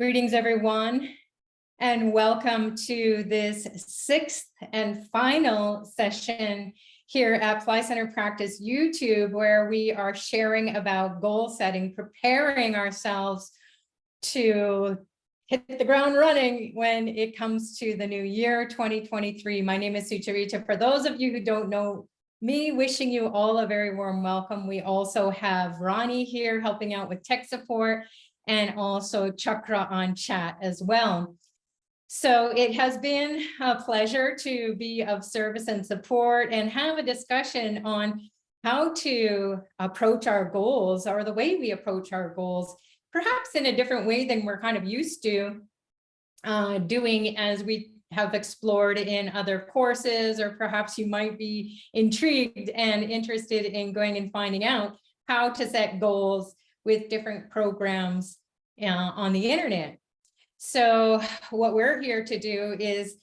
Greetings, everyone, and welcome to this sixth and final session here at Fly Center Practice YouTube, where we are sharing about goal setting, preparing ourselves to hit the ground running when it comes to the new year, 2023. My name is Sucharita. For those of you who don't know me, wishing you all a very warm welcome. We also have Ronnie here helping out with tech support, and also Chakra on chat as well. So it has been a pleasure to be of service and support and have a discussion on how to approach our goals, or the way we approach our goals, perhaps in a different way than we're kind of used to doing, as we have explored in other courses, or perhaps you might be intrigued and interested in going and finding out how to set goals with different programs on the internet. So what we're here to do is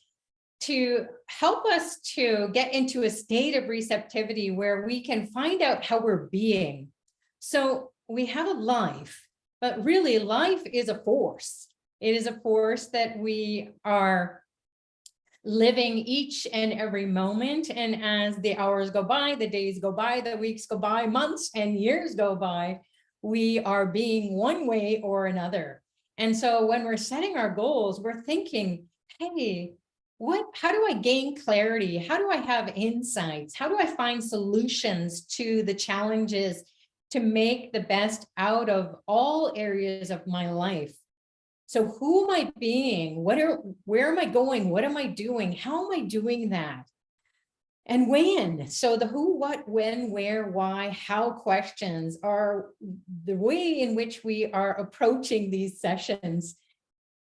to help us to get into a state of receptivity where we can find out how we're being. So we have a life, but really life is a force. It is a force that we are living each and every moment. And as the hours go by, the days go by, the weeks go by, months and years go by, we are being one way or another. And so when we're setting our goals, we're thinking, hey, how do I gain clarity? How do I have insights? How do I find solutions to the challenges to make the best out of all areas of my life? So who am I being? Where am I going? What am I doing? How am I doing that? And when? So the who, what, when, where, why, how questions are the way in which we are approaching these sessions.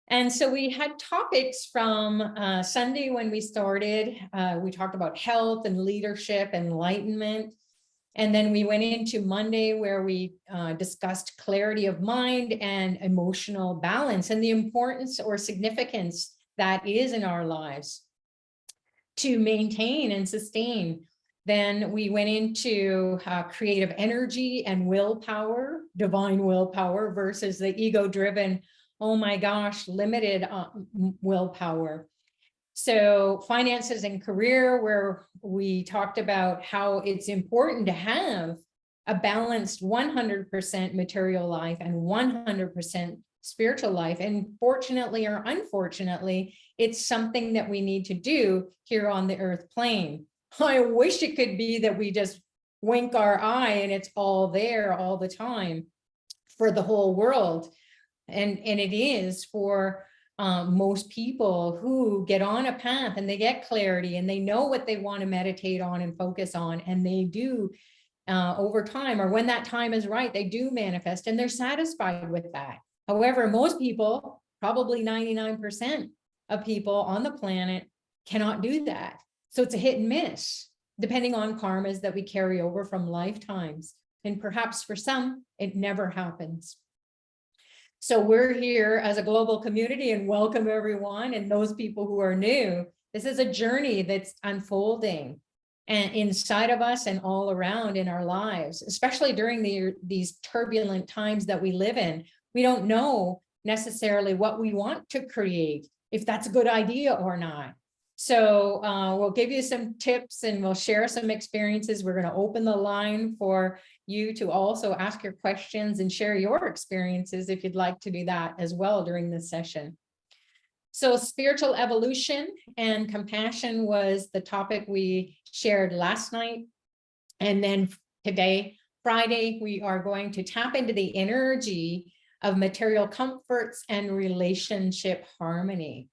And so we had topics from Sunday when we started. We talked about health and leadership, enlightenment. And then we went into Monday where we discussed clarity of mind and emotional balance and the importance or significance that is in our lives to maintain and sustain. Then we went into creative energy and willpower, divine willpower versus the ego-driven, oh my gosh, limited willpower. So finances and career, where we talked about how it's important to have a balanced 100% material life and 100% spiritual life. And fortunately or unfortunately, it's something that we need to do here on the earth plane. I wish it could be that we just wink our eye and it's all there all the time for the whole world. And it is for most people who get on a path and they get clarity and they know what they want to meditate on and focus on, and they do over time, or when that time is right, they do manifest and they're satisfied with that. However, most people, probably 99% of people on the planet, cannot do that. So it's a hit and miss, depending on karmas that we carry over from lifetimes. And perhaps for some, it never happens. So we're here as a global community, and welcome everyone. And those people who are new, this is a journey that's unfolding and inside of us and all around in our lives, especially during these turbulent times that we live in. We don't know necessarily what we want to create, if that's a good idea or not. So we'll give you some tips and we'll share some experiences. We're going to open the line for you to also ask your questions and share your experiences if you'd like to do that as well during this session. So spiritual evolution and compassion was the topic we shared last night. And then today, Friday, we are going to tap into the energy of material comforts and relationship harmony.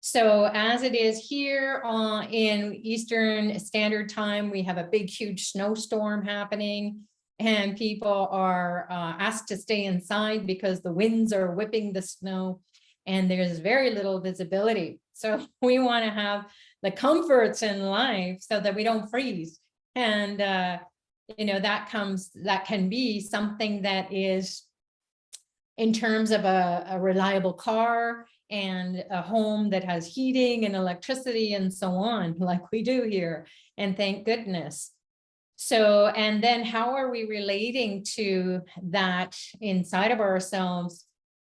So as it is here in Eastern Standard Time, we have a big, huge snowstorm happening, and people are asked to stay inside because the winds are whipping the snow and there's very little visibility. So we want to have the comforts in life so that we don't freeze. And, that can be something that is in terms of a reliable car and a home that has heating and electricity and so on, like we do here. And thank goodness. So, and then how are we relating to that inside of ourselves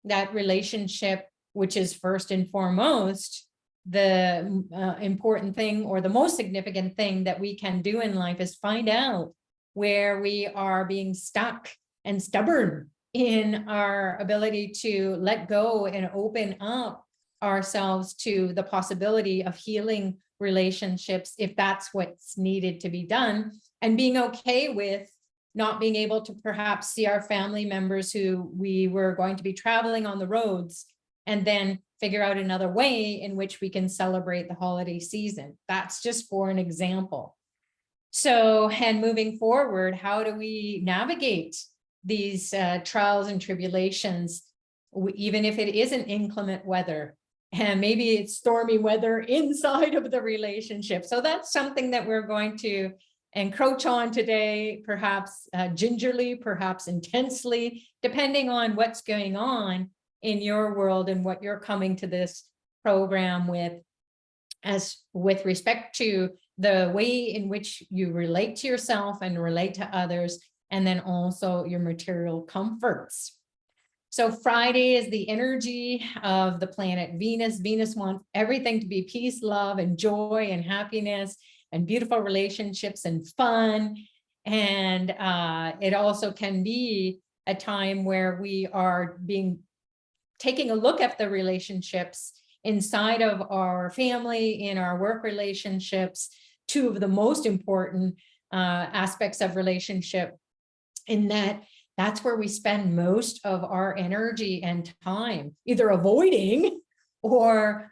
that relationship, which is first and foremost, the important thing or the most significant thing that we can do in life is find out where we are being stuck and stubborn in our ability to let go and open up ourselves to the possibility of healing relationships, if that's what's needed to be done, and being okay with not being able to perhaps see our family members who we were going to be traveling on the roads, and then figure out another way in which we can celebrate the holiday season. That's just for an example. So, and moving forward, how do we navigate these trials and tribulations, even if it isn't inclement weather, and maybe it's stormy weather inside of the relationship? So that's something that we're going to encroach on today, perhaps gingerly, perhaps intensely, depending on what's going on in your world and what you're coming to this program with, as with respect to the way in which you relate to yourself and relate to others, and then also your material comforts. So Friday is the energy of the planet Venus. Venus wants everything to be peace, love, and joy, and happiness, and beautiful relationships, and fun. And it also can be a time where we are taking a look at the relationships inside of our family, in our work relationships, two of the most important aspects of relationship, in that's where we spend most of our energy and time, either avoiding or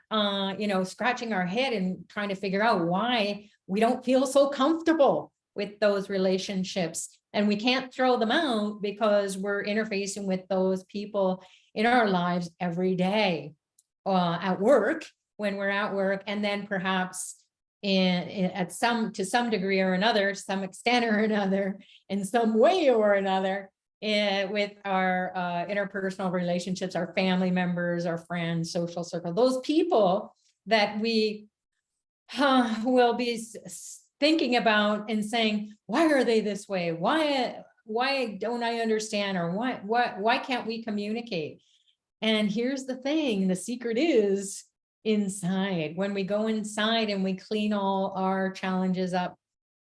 scratching our head and trying to figure out why we don't feel so comfortable with those relationships. And we can't throw them out because we're interfacing with those people in our lives every day, at work, when we're at work, and then perhaps to some degree or another, some extent or another, in some way or another, with our interpersonal relationships, our family members, our friends, social circle, those people that we will be thinking about and saying, why are they this way? Why don't I understand? Or why can't we communicate? And here's the thing, the secret is inside. When we go inside and we clean all our challenges up,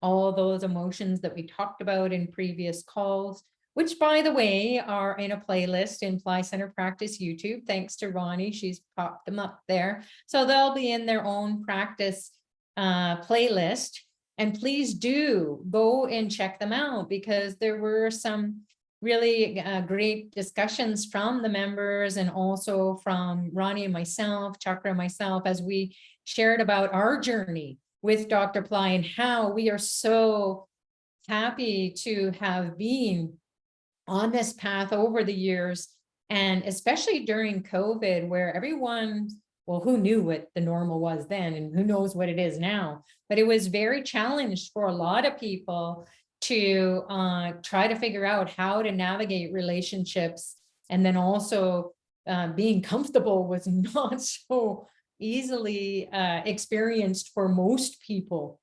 all those emotions that we talked about in previous calls, which, by the way, are in a playlist in Pillai Center Practice YouTube. Thanks to Ronnie, she's popped them up there. So they'll be in their own practice playlist. And please do go and check them out, because there were some really great discussions from the members, and also from Ronnie and myself, Chakra and myself, as we shared about our journey with Dr. Pillai and how we are so happy to have been on this path over the years, and especially during COVID, where everyone, well, who knew what the normal was then, and who knows what it is now, but it was very challenged for a lot of people to try to figure out how to navigate relationships. And then also being comfortable was not so easily experienced for most people.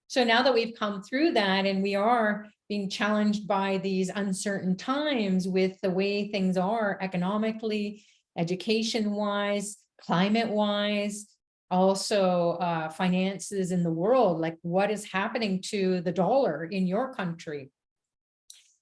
So now that we've come through that, and we are being challenged by these uncertain times with the way things are economically, education-wise, climate-wise, also finances in the world, like what is happening to the dollar in your country,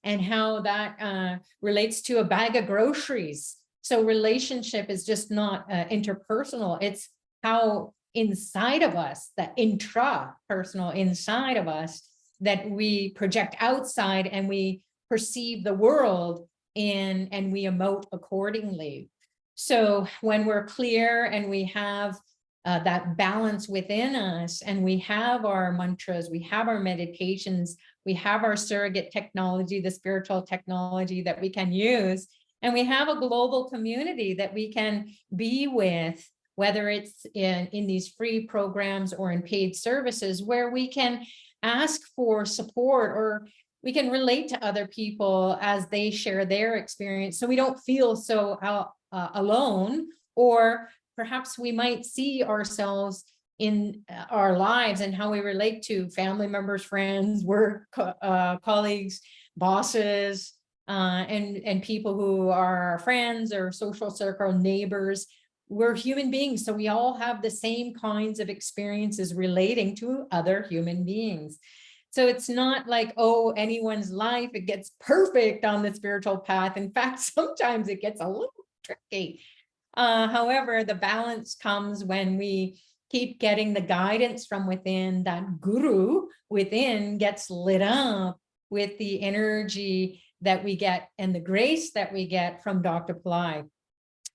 and how that relates to a bag of groceries. So relationship is just not interpersonal, it's how inside of us, the intrapersonal inside of us, that we project outside and we perceive the world in, and we emote accordingly. So when we're clear and we have that balance within us, and we have our mantras, we have our meditations, we have our surrogate technology, the spiritual technology that we can use, and we have a global community that we can be with, whether it's in these free programs or in paid services, where we can ask for support, or we can relate to other people as they share their experience, so we don't feel so alone. Or perhaps we might see ourselves in our lives and how we relate to family members, friends, work colleagues, bosses, and people who are our friends or social circle, neighbors. We're human beings, so we all have the same kinds of experiences relating to other human beings. So it's not like, oh, anyone's life, it gets perfect on the spiritual path. In fact, sometimes it gets a little tricky. However, the balance comes when we keep getting the guidance from within. That guru within gets lit up with the energy that we get and the grace that we get from Dr. Pillai.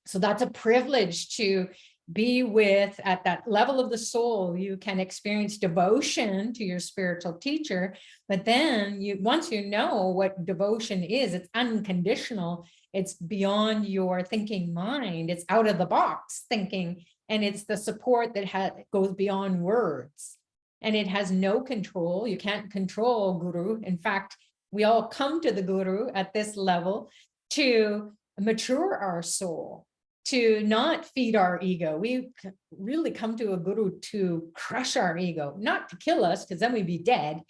So that's a privilege to be with at that level of the soul. You can experience devotion to your spiritual teacher, but then once you know what devotion is, it's unconditional. It's beyond your thinking mind. It's out of the box thinking, and it's the support that goes beyond words, and it has no control. You can't control guru. In fact, we all come to the guru at this level to mature our soul, to not feed our ego. We really come to a guru to crush our ego, not to kill us, because then we'd be dead.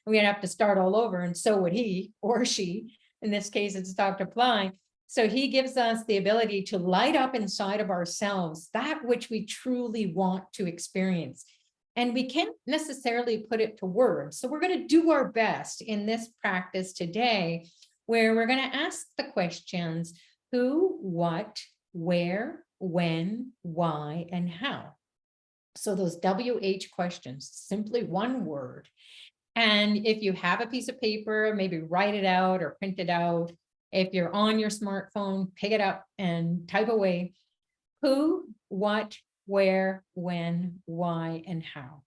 We'd have to start all over, and so would he or she. In this case, it's Dr. Pillai. So he gives us the ability to light up inside of ourselves that which we truly want to experience. And we can't necessarily put it to words. So we're going to do our best in this practice today, where we're going to ask the questions: who, what, where, when, why, and how. So those WH questions, simply one word. And if you have a piece of paper, maybe write it out or print it out. If you're on your smartphone, pick it up and type away. Who, what, where, when, why, and how.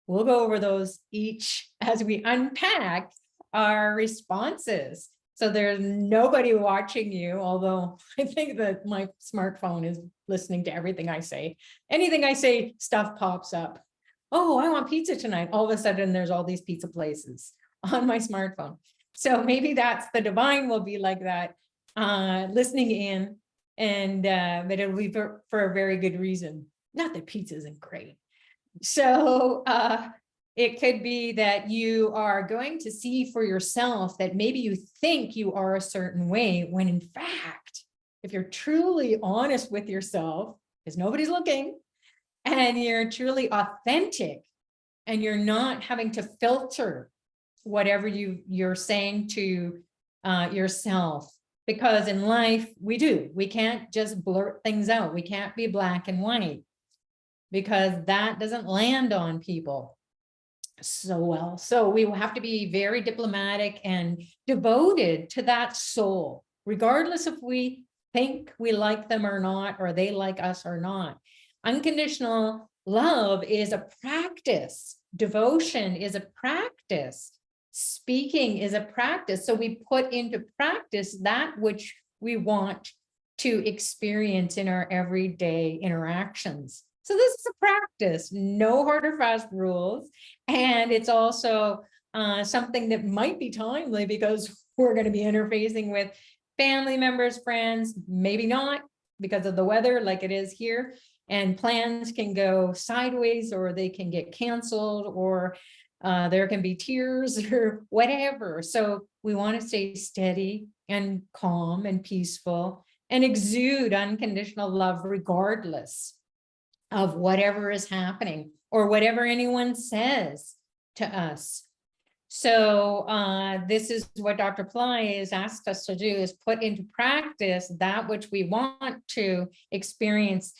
We'll go over those each as we unpack our responses. So there's nobody watching you, although I think that my smartphone is listening to everything I say. Anything I say, stuff pops up. Oh, I want pizza tonight. All of a sudden, there's all these pizza places on my smartphone. So maybe that's the divine will be like that, listening in, and but it'll be for a very good reason. Not that pizza isn't great. So it could be that you are going to see for yourself that maybe you think you are a certain way, when in fact, if you're truly honest with yourself, because nobody's looking, and you're truly authentic, and you're not having to filter whatever you're saying to yourself. Because in life, we can't just blurt things out. We can't be black and white, because that doesn't land on people so well. So we will have to be very diplomatic and devoted to that soul, regardless if we think we like them or not, or they like us or not. Unconditional love is a practice. Devotion is a practice. Speaking is a practice. So we put into practice that which we want to experience in our everyday interactions. So this is a practice, no hard or fast rules. And it's also something that might be timely, because we're going to be interfacing with family members, friends, maybe not because of the weather like it is here. And plans can go sideways, or they can get canceled, or there can be tears or whatever. So we want to stay steady and calm and peaceful and exude unconditional love regardless of whatever is happening or whatever anyone says to us. So this is what Dr. Pillai has asked us to do, is put into practice that which we want to experience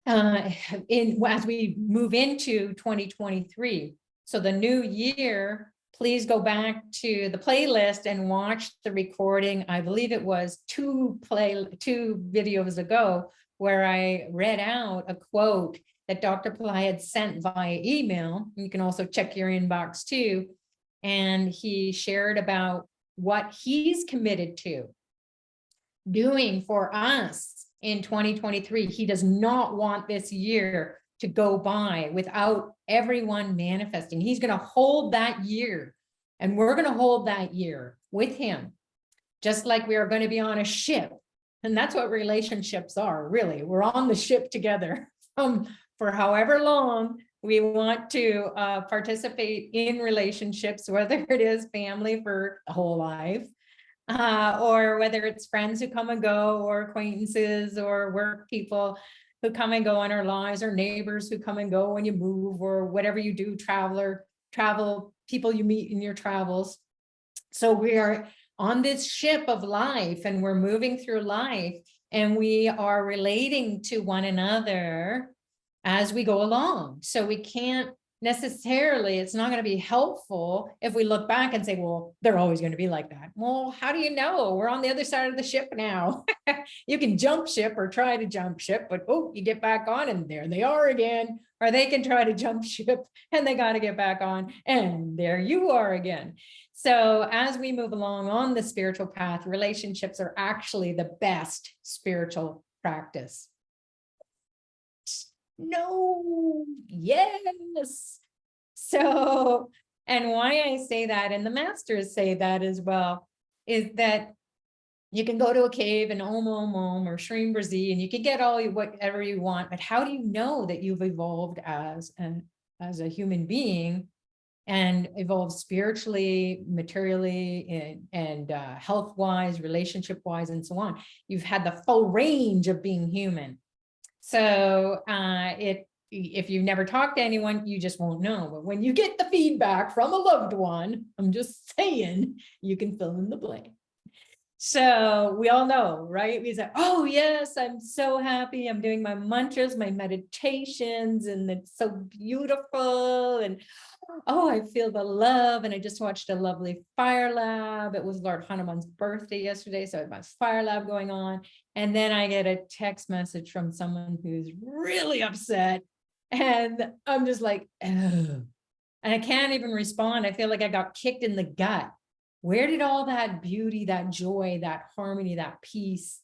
as we move into 2023. So the new year, please go back to the playlist and watch the recording. I believe it was two videos ago, where I read out a quote that Dr. Pillai had sent via email. You can also check your inbox too. And he shared about what he's committed to doing for us in 2023. He does not want this year to go by without everyone manifesting. He's going to hold that year, and we're going to hold that year with him, just like we are going to be on a ship. And that's what relationships are, really. We're on the ship together for however long we want to participate in relationships, whether it is family for the whole life, or whether it's friends who come and go, or acquaintances, or work people who come and go in our lives, or neighbors who come and go when you move, or whatever you do, travel people you meet in your travels. So we are on this ship of life, and we're moving through life, and we are relating to one another as we go along. So we can't necessarily, it's not going to be helpful if we look back and say, well, they're always going to be like that. Well, how do you know? We're on the other side of the ship now. You can jump ship or try to jump ship, but oh, you get back on and there they are again. Or they can try to jump ship and they got to get back on and there you are again. So as we move along on the spiritual path, relationships are actually the best spiritual practice. No, yes. So, and why I say that, and the masters say that as well, is that you can go to a cave and Om or Shreem Brzee, and you can get all whatever you want, but how do you know that you've evolved as a human being and evolved spiritually, materially, and health-wise, relationship-wise, and so on? You've had the full range of being human. So if you've never talked to anyone, you just won't know. But when you get the feedback from a loved one, I'm just saying, you can fill in the blank. So we all know, right? We say, oh yes, I'm so happy. I'm doing my mantras, my meditations, and it's so beautiful. And oh, I feel the love. And I just watched a lovely fire lab. It was Lord Hanuman's birthday yesterday, so I have my fire lab going on. And then I get a text message from someone who's really upset. And I'm just like, oh, and I can't even respond. I feel like I got kicked in the gut. Where did all that beauty, that joy, that harmony, that peace,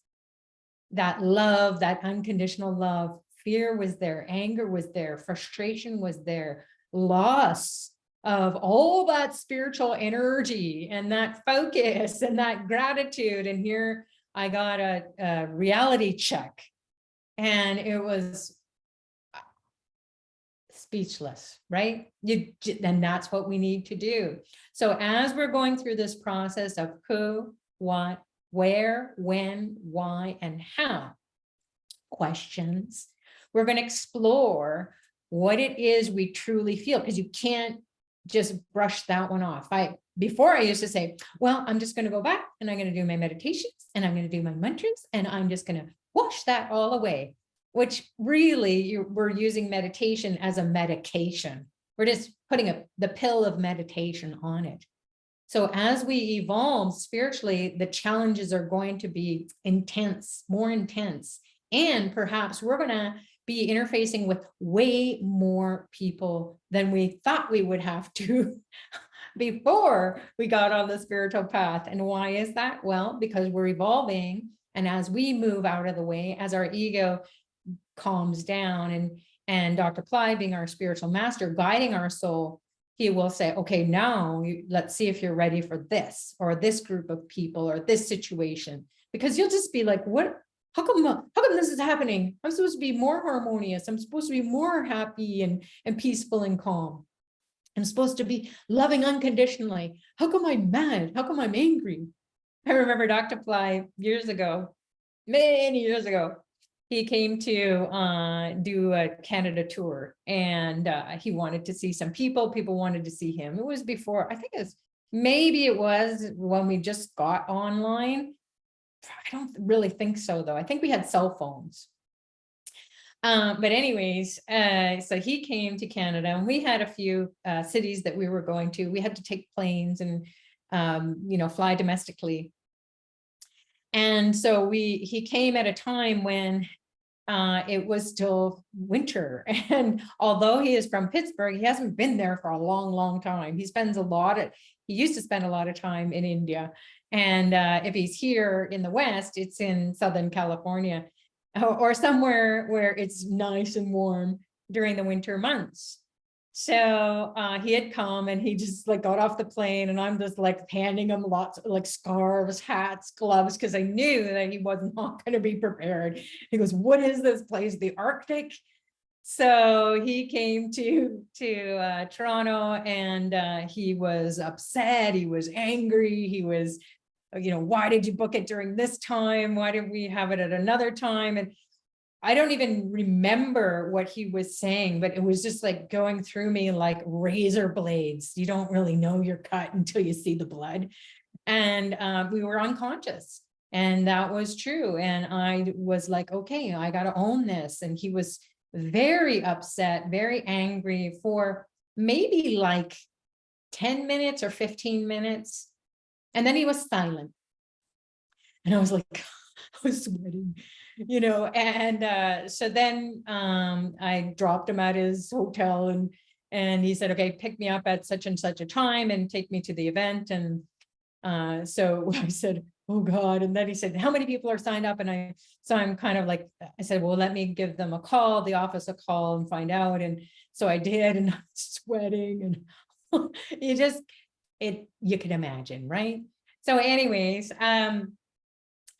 that love, that unconditional love, fear was there, anger was there, frustration was there, loss of all that spiritual energy and that focus and that gratitude. And here I got a reality check, and it was speechless, right? And that's what we need to do. So as we're going through this process of who, what, where, when, why, and how questions, we're going to explore what it is we truly feel, because you can't just brush that one off. Before I used to say, well, I'm just going to go back and I'm going to do my meditations and I'm going to do my mantras and I'm just going to wash that all away, which really we're using meditation as a medication. We're just putting the pill of meditation on it. So as we evolve spiritually, the challenges are going to be intense, more intense. And perhaps we're going to be interfacing with way more people than we thought we would have to before we got on the spiritual path. And why is that? Well, because we're evolving. And as we move out of the way, as our ego calms down, and Dr. Pillai, being our spiritual master, guiding our soul, he will say, okay, now let's see if you're ready for this, or this group of people, or this situation. Because you'll just be like, what? How come this is happening? I'm supposed to be more harmonious. I'm supposed to be more happy and peaceful and calm. I'm supposed to be loving unconditionally. How come I'm mad? How come I'm angry? I remember Dr. Pillai years ago, many years ago, he came to do a Canada tour, and he wanted to see some people. People wanted to see him. It was before, I think maybe it was when we just got online. I don't really think so, though. I think we had cell phones. But anyways, so he came to Canada, and we had a few cities that we were going to. We had to take planes and, fly domestically. And so he came at a time when it was still winter. And although he is from Pittsburgh, he hasn't been there for a long, long time. He used to spend a lot of time in India. And if he's here in the West, it's in Southern California or somewhere where it's nice and warm during the winter months. So he had come, and he just got off the plane, and I'm just handing him lots of scarves, hats, gloves, because I knew that he was not going to be prepared. He goes, what is this place? The Arctic? So he came to Toronto, and he was upset. He was angry. He was why did you book it during this time? Why didn't we have it at another time? And I don't even remember what he was saying, but it was just like going through me like razor blades. You don't really know you're cut until you see the blood. And we were unconscious. And that was true. And I was like, okay, I got to own this. And he was very upset, very angry for maybe like 10 minutes or 15 minutes. And then he was silent. And I was like, I was sweating, and so then I dropped him at his hotel and he said, okay, pick me up at such and such a time and take me to the event. And so I said, oh God. And then he said, how many people are signed up? And so I'm kind of like, I said, well, let me give them a call, the office a call and find out. And so I did, and I'm sweating and you can imagine, right? So anyways,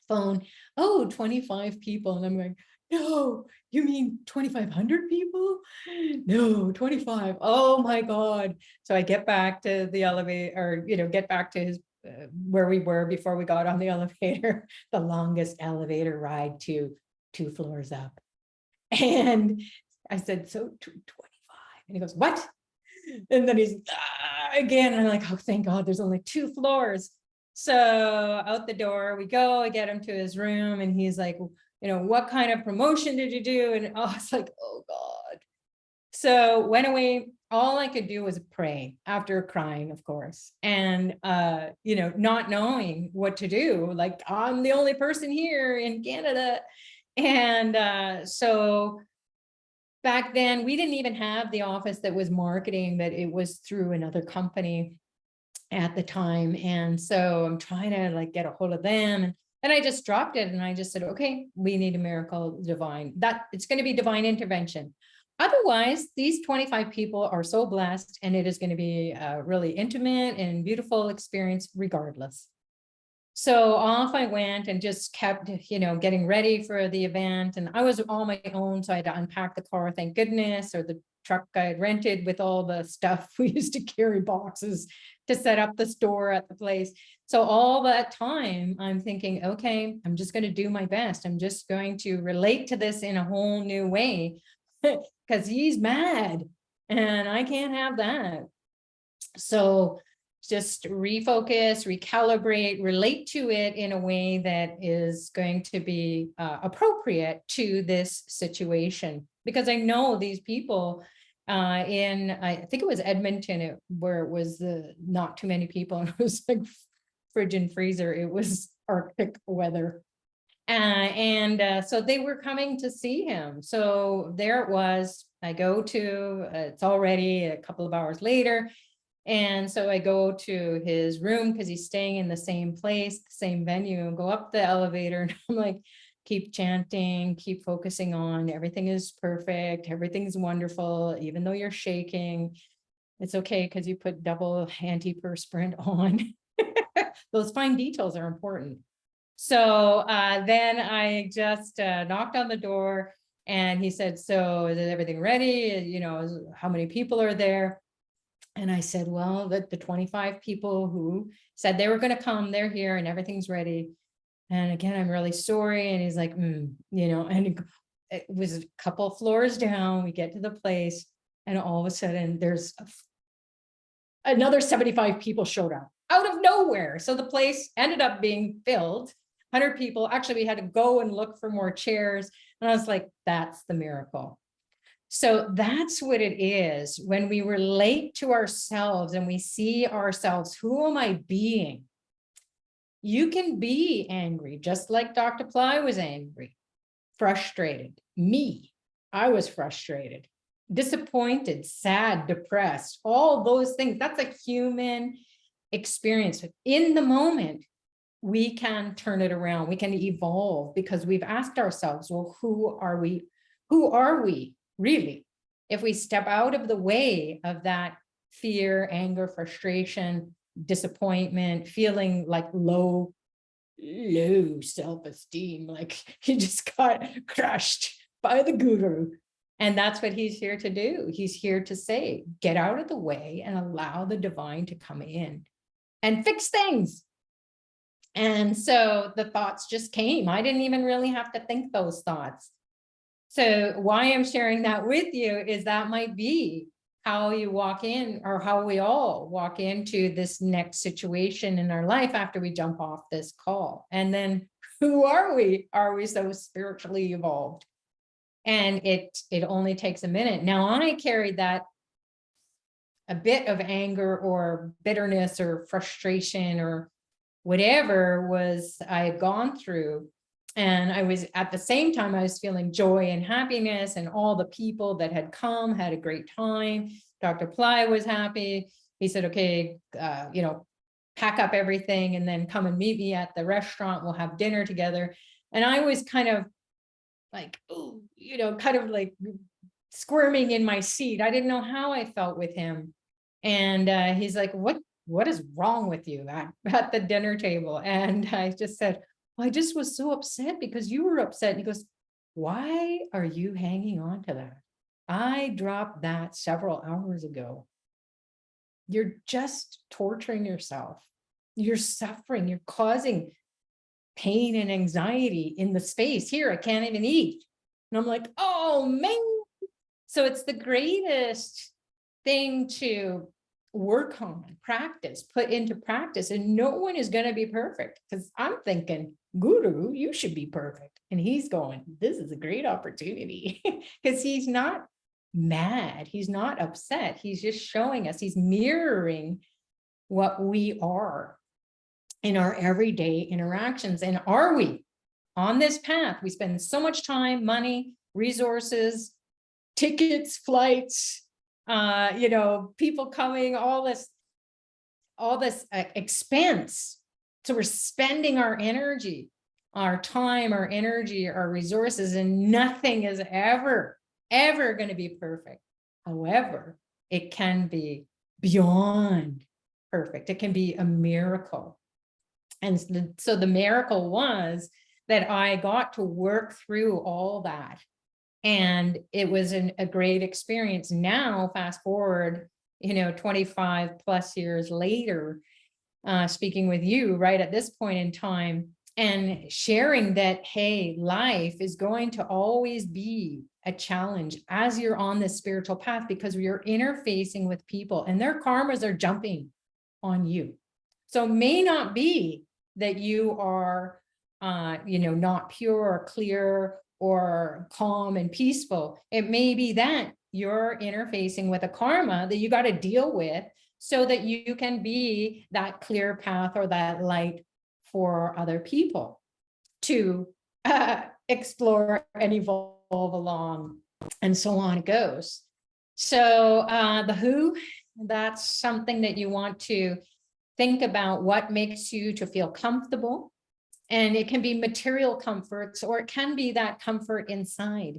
phone, 25 people. And I'm like, no, you mean 2,500 people? No, 25. Oh my God. So I get back to the elevator, or, get back to his, where we were before we got on the elevator, the longest elevator ride to 2 floors up. And I said, so 25. And he goes, what? And then he's again. And I'm like, oh, thank God there's only 2 floors. So out the door we go, I get him to his room and he's like, what kind of promotion did you do? And I was like, oh God. So went away. All I could do was pray after crying, of course. And, not knowing what to do. Like, I'm the only person here in Canada. And so back then we didn't even have the office that was marketing, but it was through another company at the time. And so I'm trying to like get a hold of them. And I just dropped it and I just said, okay, we need a miracle divine, that it's going to be divine intervention. Otherwise, these 25 people are so blessed and it is going to be a really intimate and beautiful experience regardless. So off I went and just kept, getting ready for the event. And I was on my own, so I had to unpack the car, thank goodness, or the truck I had rented with all the stuff. We used to carry boxes to set up the store at the place. So all that time I'm thinking, okay, I'm just going to do my best. I'm just going to relate to this in a whole new way because he's mad and I can't have that. So just refocus, recalibrate, relate to it in a way that is going to be appropriate to this situation. Because I know these people I think it was Edmonton, where it was not too many people. And it was like fridge and freezer. It was Arctic weather. So they were coming to see him. So there it was. I go to, it's already a couple of hours later. And so I go to his room because he's staying in the same place, the same venue, and go up the elevator. And I'm like, keep chanting, keep focusing on everything is perfect. Everything's wonderful. Even though you're shaking, it's okay because you put double antiperspirant on. Those fine details are important. So then I just knocked on the door and he said, so is everything ready? How many people are there? And I said, well, the 25 people who said they were going to come, they're here and everything's ready. And again, I'm really sorry. And he's like, and it was a couple floors down. We get to the place and all of a sudden there's another 75 people showed up out of nowhere. So the place ended up being filled, 100 people. Actually, we had to go and look for more chairs. And I was like, that's the miracle. So that's what it is when we relate to ourselves and we see ourselves. Who am I being? You can be angry, just like Dr. Pillai was angry, frustrated. I was frustrated, disappointed, sad, depressed, all those things. That's a human experience. In the moment, we can turn it around. We can evolve because we've asked ourselves, well, who are we? Who are we? Really, if we step out of the way of that fear, anger, frustration, disappointment, feeling like low self-esteem, like you just got crushed by the guru. And that's what he's here to do. He's here to say, get out of the way and allow the divine to come in and fix things. And so the thoughts just came. I didn't even really have to think those thoughts. So why I'm sharing that with you is that might be how you walk in, or how we all walk into this next situation in our life after we jump off this call. And then who are we? Are we so spiritually evolved? And it only takes a minute. Now I carried that, a bit of anger or bitterness or frustration or whatever was I had gone through. And I was, at the same time, I was feeling joy and happiness, and all the people that had come had a great time. Dr. Pillai was happy. He said, okay, pack up everything and then come and meet me at the restaurant. We'll have dinner together. And I was kind of like, oh, kind of like squirming in my seat. I didn't know how I felt with him. And he's like, what is wrong with you at the dinner table? And I just said, well, I just was so upset because you were upset. And he goes, why are you hanging on to that? I dropped that several hours ago. You're just torturing yourself. You're suffering. You're causing pain and anxiety in the space here. I can't even eat. And I'm like, oh man. So it's the greatest thing to work on, practice, put into practice. And no one is going to be perfect, because I'm thinking, Guru, you should be perfect. And he's going, this is a great opportunity, because he's not mad. He's not upset. He's just showing us, he's mirroring what we are in our everyday interactions. And are we on this path? We spend so much time, money, resources, tickets, flights, people coming, all this expense. So we're spending our energy, our time, our energy, our resources, and nothing is ever going to be perfect. However, it can be beyond perfect. It can be a miracle. And so the miracle was that I got to work through all that. And it was a great experience. Now, fast forward, 25 plus years later, speaking with you right at this point in time, and sharing that, hey, life is going to always be a challenge as you're on this spiritual path, because you're interfacing with people and their karmas are jumping on you. So it may not be that you are, not pure or clear or calm and peaceful. It may be that you're interfacing with a karma that you got to deal with, so that you can be that clear path or that light for other people to explore and evolve along, and so on it goes. So the who, that's something that you want to think about, what makes you to feel comfortable. And it can be material comforts, or it can be that comfort inside.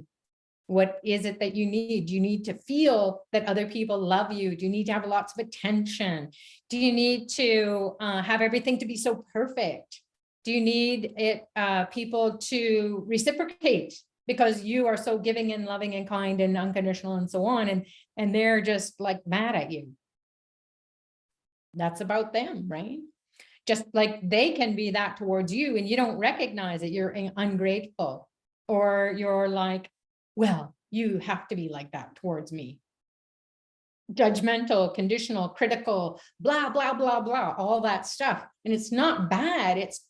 What is it that you need? Do you need to feel that other people love you? Do you need to have lots of attention? Do you need to have everything to be so perfect? Do you need people to reciprocate because you are so giving and loving and kind and unconditional and so on, and they're just like mad at you? That's about them, right? Just like they can be that towards you and you don't recognize it. You're ungrateful, or you're like, well, you have to be like that towards me. Judgmental, conditional, critical, blah, blah, blah, blah, all that stuff. And it's not bad. It's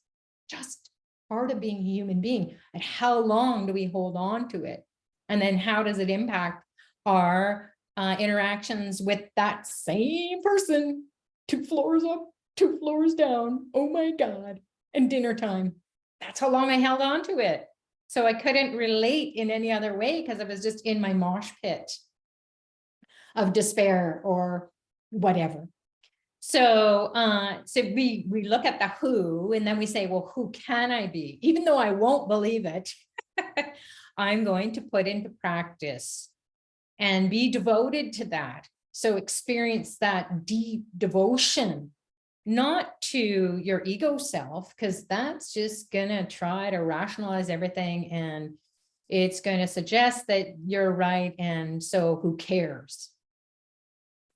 just part of being a human being. And how long do we hold on to it? And then how does it impact our interactions with that same person 2 floors up, 2 floors down? Oh my God. And dinner time. That's how long I held on to it. So I couldn't relate in any other way, because I was just in my mosh pit of despair or whatever. So we look at the who, and then we say, well, who can I be? Even though I won't believe it, I'm going to put into practice and be devoted to that. So experience that deep devotion, not to your ego self, because that's just gonna try to rationalize everything, and it's going to suggest that you're right. And so who cares?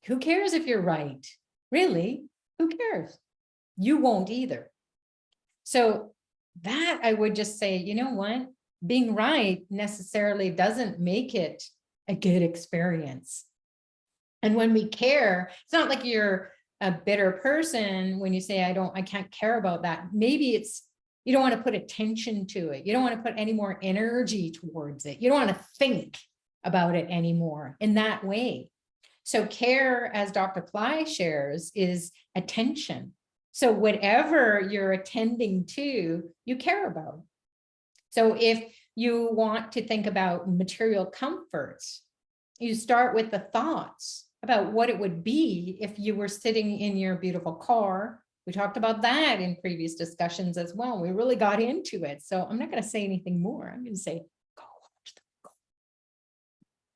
Who cares if you're right? Really? Who cares? You won't either. So that I would just say, you know what? Being right necessarily doesn't make it a good experience. And when we care, it's not like you're a bitter person when you say, I can't care about that. Maybe it's, you don't want to put attention to it. You don't want to put any more energy towards it. You don't want to think about it anymore in that way. So care, as Dr. Pillai shares, is attention. So whatever you're attending to, you care about. So if you want to think about material comforts, you start with the thoughts about what it would be if you were sitting in your beautiful car. We talked about that in previous discussions as well. We really got into it. So I'm not going to say anything more. I'm going to say, go watch them.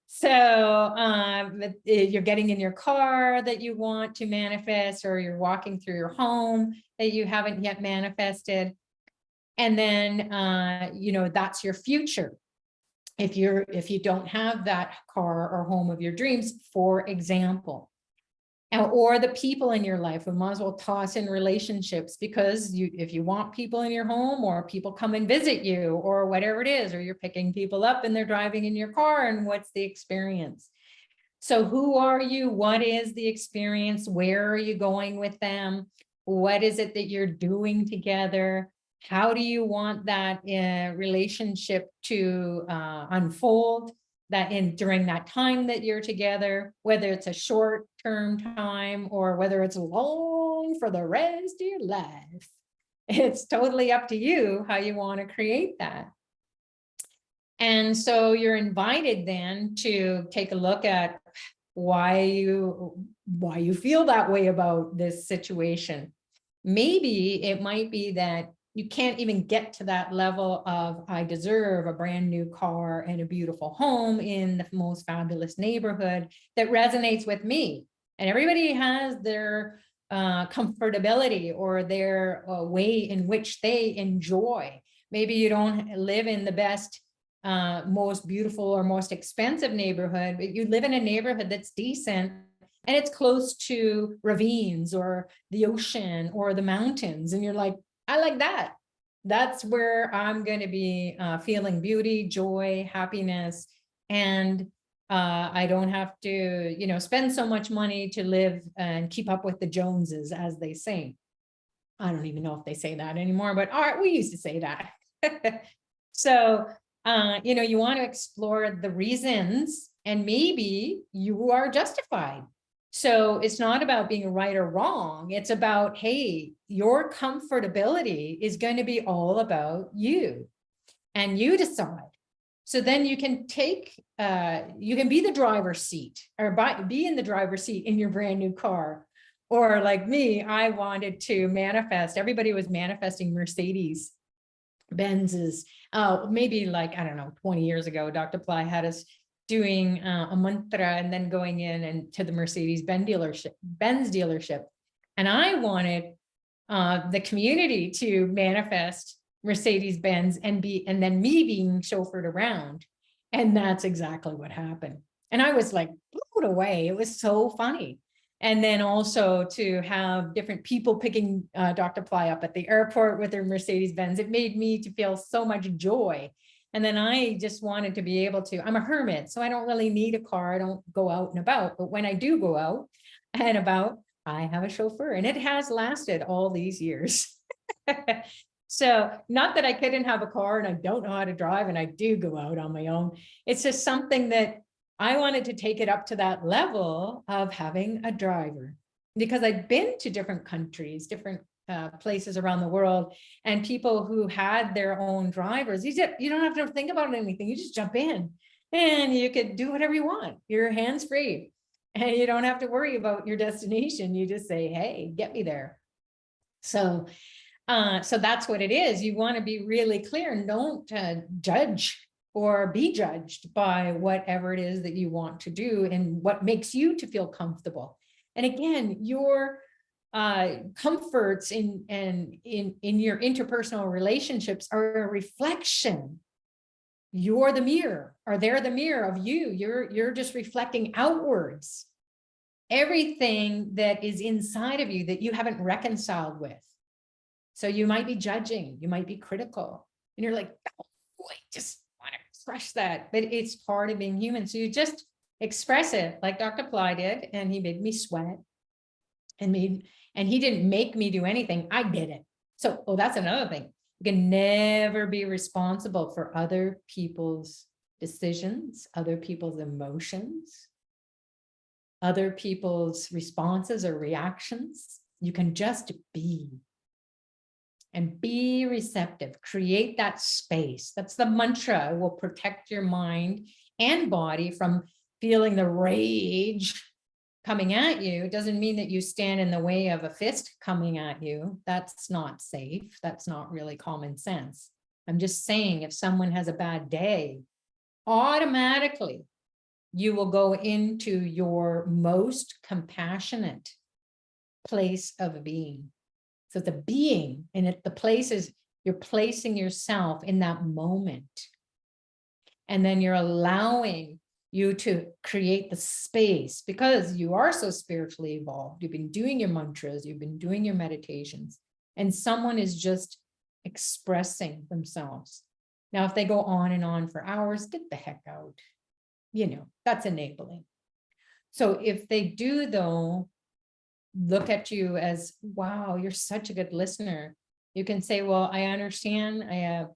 So you're getting in your car that you want to manifest, or you're walking through your home that you haven't yet manifested. And then, that's your future. If you don't have that car or home of your dreams, for example, or the people in your life, we might as well toss in relationships, because if you want people in your home, or people come and visit you, or whatever it is, or you're picking people up and they're driving in your car, and what's the experience? So who are you? What is the experience? Where are you going with them? What is it that you're doing together? How do you want that relationship to unfold during that time that you're together, whether it's a short-term time or whether it's long for the rest of your life? It's totally up to you how you want to create that. And so you're invited then to take a look at why you feel that way about this situation. Maybe it might be that you can't even get to that level of, I deserve a brand new car and a beautiful home in the most fabulous neighborhood that resonates with me. And everybody has their comfortability or their way in which they enjoy. Maybe you don't live in the best, most beautiful or most expensive neighborhood, but you live in a neighborhood that's decent and it's close to ravines or the ocean or the mountains. And you're like, I like that. That's where I'm going to be feeling beauty, joy, happiness. And I don't have to, spend so much money to live and keep up with the Joneses, as they say. I don't even know if they say that anymore, but all right, we used to say that. So, you want to explore the reasons, and maybe you are justified. So it's not about being right or wrong. It's about, hey, your comfortability is going to be all about you, and you decide. So then you can you can be the driver's seat, or be in the driver's seat in your brand new car. Or like me, I wanted to manifest. Everybody was manifesting Mercedes Benz's. Maybe like, I don't know, 20 years ago, Dr. Pillai had us doing a mantra and then going in and to the Mercedes-Benz dealership. And I wanted the community to manifest Mercedes-Benz and then me being chauffeured around. And that's exactly what happened. And I was like blown away. It was so funny. And then also to have different people picking Dr. Pillai up at the airport with their Mercedes-Benz, it made me to feel so much joy. And then I just wanted to be able to, I'm a hermit, so I don't really need a car. I don't go out and about, but when I do go out and about, I have a chauffeur, and it has lasted all these years. So not that I couldn't have a car and I don't know how to drive and I do go out on my own. It's just something that I wanted to take it up to that level of having a driver, because I'd been to different countries, different places around the world, and people who had their own drivers. You don't have to think about anything. You just jump in and you could do whatever you want. You're hands-free and you don't have to worry about your destination. You just say, hey, get me there. So that's what it is. You want to be really clear and don't judge or be judged by whatever it is that you want to do and what makes you to feel comfortable. And again, your comforts in your interpersonal relationships are a reflection. You're the mirror, or they're the mirror of you. You're just reflecting outwards everything that is inside of you that you haven't reconciled with. So you might be judging, you might be critical, and you're like, oh, I just want to crush that. But it's part of being human. So you just express it like Dr. Pillai did, and he made me sweat. And he didn't make me do anything. I did it. So, that's another thing. You can never be responsible for other people's decisions, other people's emotions, other people's responses or reactions. You can just be. And be receptive. Create that space. That's the mantra. It will protect your mind and body from feeling the rage coming at you. It doesn't mean that you stand in the way of a fist coming at you. That's not safe. That's not really common sense. I'm just saying, if someone has a bad day, automatically you will go into your most compassionate place of being. So the being, and the place is, you're placing yourself in that moment. And then you're allowing you to create the space, because you are so spiritually evolved. You've been doing your mantras, you've been doing your meditations, and someone is just expressing themselves. Now, if they go on and on for hours, get the heck out. That's enabling. So if they do, though, look at you as, wow, you're such a good listener. You can say, well, I understand. I have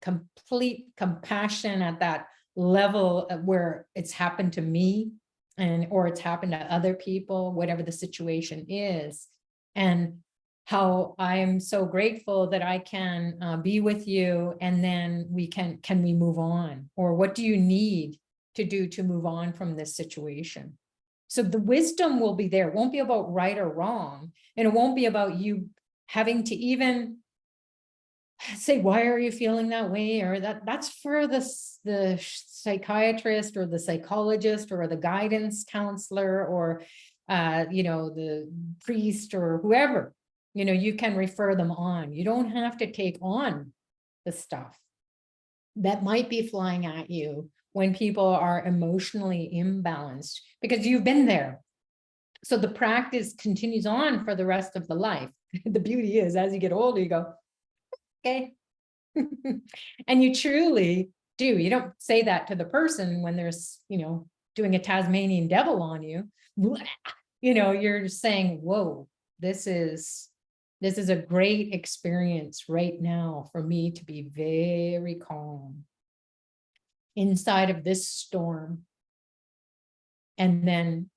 complete compassion at that level where it's happened to me, or it's happened to other people, whatever the situation is. And how I'm so grateful that I can be with you. And then can we move on? Or what do you need to do to move on from this situation? So the wisdom will be there. It won't be about right or wrong. And it won't be about you having to even say, why are you feeling that way? Or that's for the psychiatrist or the psychologist or the guidance counselor or, the priest or whoever. You can refer them on. You don't have to take on the stuff that might be flying at you when people are emotionally imbalanced, because you've been there. So the practice continues on for the rest of the life. The beauty is, as you get older, you go, okay. And you truly do. You don't say that to the person when there's, doing a Tasmanian devil on you. You're just saying, whoa, this is a great experience right now for me to be very calm inside of this storm. And then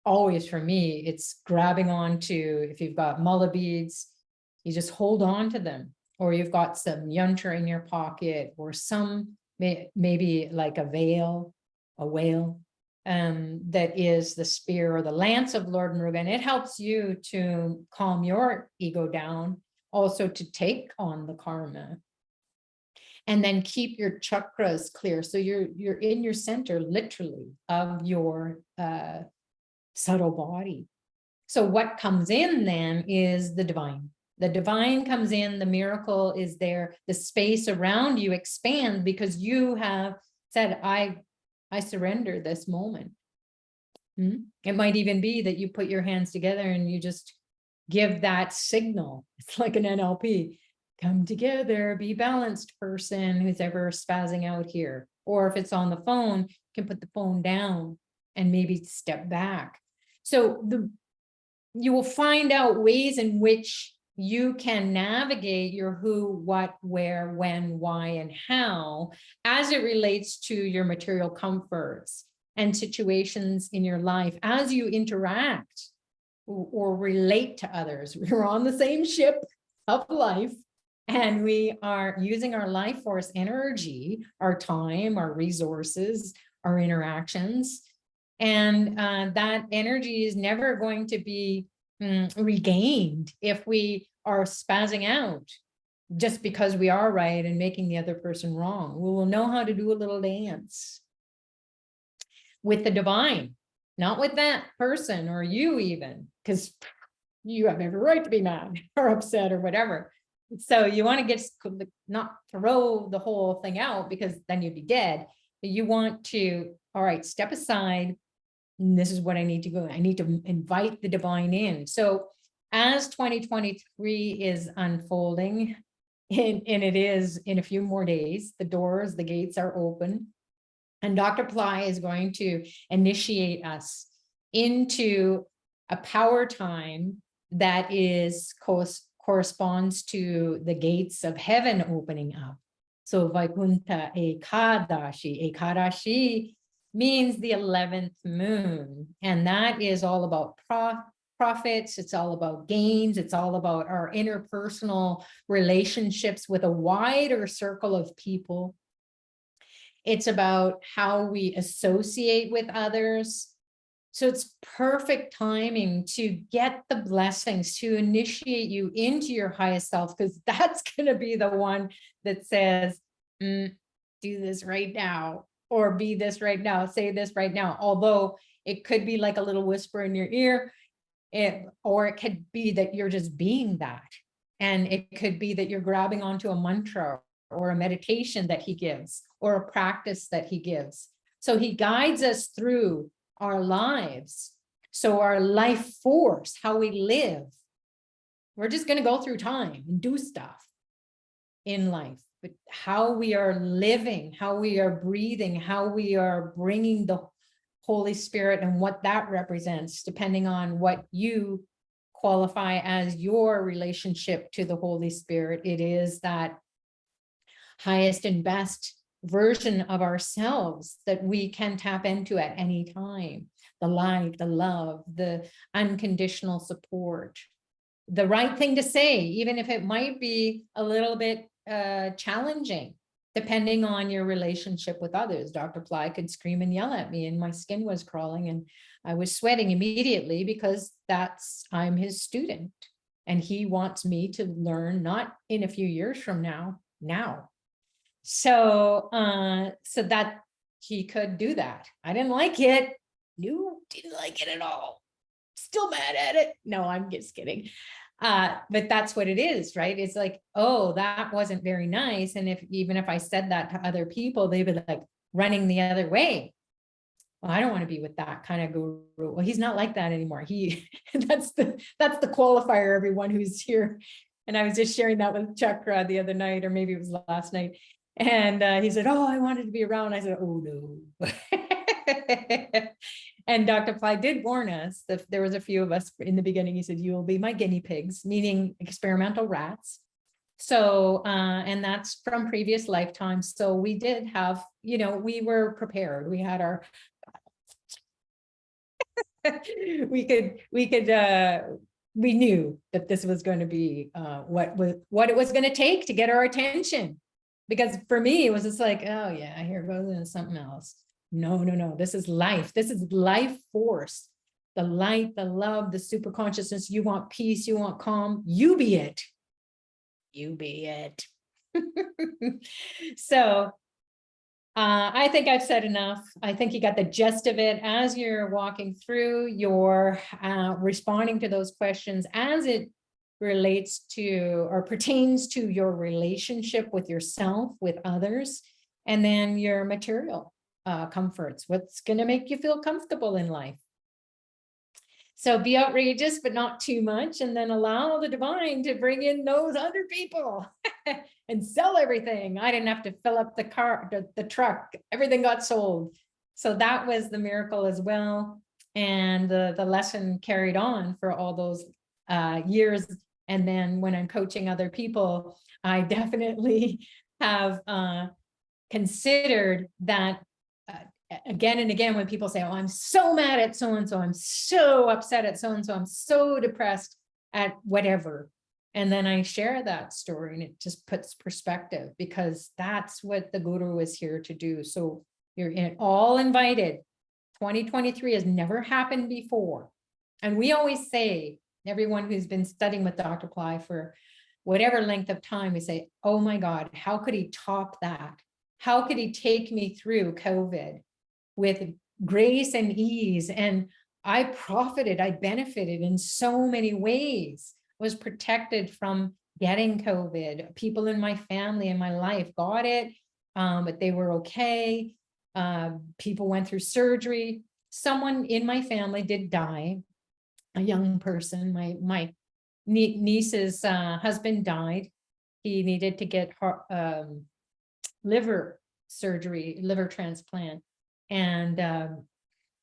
always for me, it's grabbing onto, if you've got mullah beads, you just hold on to them, or you've got some yuntra in your pocket, or some maybe like a whale, that is the spear or the lance of Lord Murugan. It helps you to calm your ego down, also to take on the karma. And then keep your chakras clear. So you're in your center, literally, of your subtle body. So what comes in then is the divine. The divine comes in, the miracle is there, the space around you expands because you have said, I surrender this moment. It might even be that you put your hands together and you just give that signal. It's like an NLP. Come together, be balanced, person who's ever spazzing out here. Or if it's on the phone, you can put the phone down and maybe step back. So you will find out ways in which you can navigate your who, what, where, when, why, and how as it relates to your material comforts and situations in your life as you interact or relate to others. We're on the same ship of life, and we are using our life force energy, our time, our resources, our interactions. And that energy is never going to be regained if we are spazzing out just because we are right and making the other person wrong. We will know how to do a little dance with the divine, not with that person or you even, because you have every right to be mad or upset or whatever. So you want to get, not throw the whole thing out because then you'd be dead, but you want to, all right, step aside. And this is what I need to go. I need to invite the divine in. So as 2023 is unfolding, and it is in a few more days, the gates are open. And Dr. Pillai is going to initiate us into a power time that corresponds to the gates of heaven opening up. So Vaikuntha Ekadashi. Ekadashi means the 11th moon. And that is all about profits. It's all about gains. It's all about our interpersonal relationships with a wider circle of people. It's about how we associate with others. So it's perfect timing to get the blessings, to initiate you into your highest self, because that's going to be the one that says, do this right now, or be this right now, say this right now. Although it could be like a little whisper in your ear, or it could be that you're just being that. And it could be that you're grabbing onto a mantra or a meditation that he gives, or a practice that he gives. So he guides us through our lives. So our life force, how we live, we're just going to go through time and do stuff in life, but how we are living, how we are breathing, how we are bringing the Holy Spirit and what that represents, depending on what you qualify as your relationship to the Holy Spirit. It is that highest and best version of ourselves that we can tap into at any time. The light, the love, the unconditional support, the right thing to say, even if it might be a little bit challenging, depending on your relationship with others. Dr. Pillai could scream and yell at me and my skin was crawling and I was sweating immediately, because I'm his student and he wants me to learn, not in a few years from now. So that he could do that. I didn't like it. No, didn't like it at all. Still mad at it. No, I'm just kidding. But that's what it is, right? It's like, oh, that wasn't very nice. And even if I said that to other people, they'd be like running the other way. Well, I don't want to be with that kind of guru. Well, he's not like that anymore. That's the qualifier, everyone who's here. And I was just sharing that with Chakra the other night, or maybe it was last night. And he said, oh, I wanted to be around. I said, oh, no. And Dr. Pillai did warn us that there was a few of us in the beginning. He said, you will be my guinea pigs, meaning experimental rats. So, and that's from previous lifetimes. So we did have, we were prepared. We had our, we knew that this was going to be what it was going to take to get our attention. Because for me, it was just like, oh yeah, here goes into something else. No. This is life. This is life force. The light, the love, the super consciousness. You want peace, you want calm, you be it. You be it. So I think I've said enough. I think you got the gist of it. As you're walking through, you're responding to those questions as it relates to or pertains to your relationship with yourself, with others, and then your material comforts. What's going to make you feel comfortable in life? So be outrageous, but not too much, and then allow the divine to bring in those other people and sell everything. I didn't have to fill up the car, the truck, everything got sold. So that was the miracle as well. And the lesson carried on for all those years. And then when I'm coaching other people, I definitely have considered that again and again, when people say, oh, I'm so mad at so-and-so, I'm so upset at so-and-so, I'm so depressed at whatever. And then I share that story and it just puts perspective, because that's what the guru is here to do. So you're all invited. 2023 has never happened before. And we always say, everyone who's been studying with Dr. Pillai for whatever length of time, we say, oh my God, how could he top that? How could he take me through COVID with grace and ease? And I profited, I benefited in so many ways, was protected from getting COVID. People in my family and my life got it, but they were okay. People went through surgery. Someone in my family did die, a young person. My niece's husband died. He needed to get liver surgery, liver transplant. And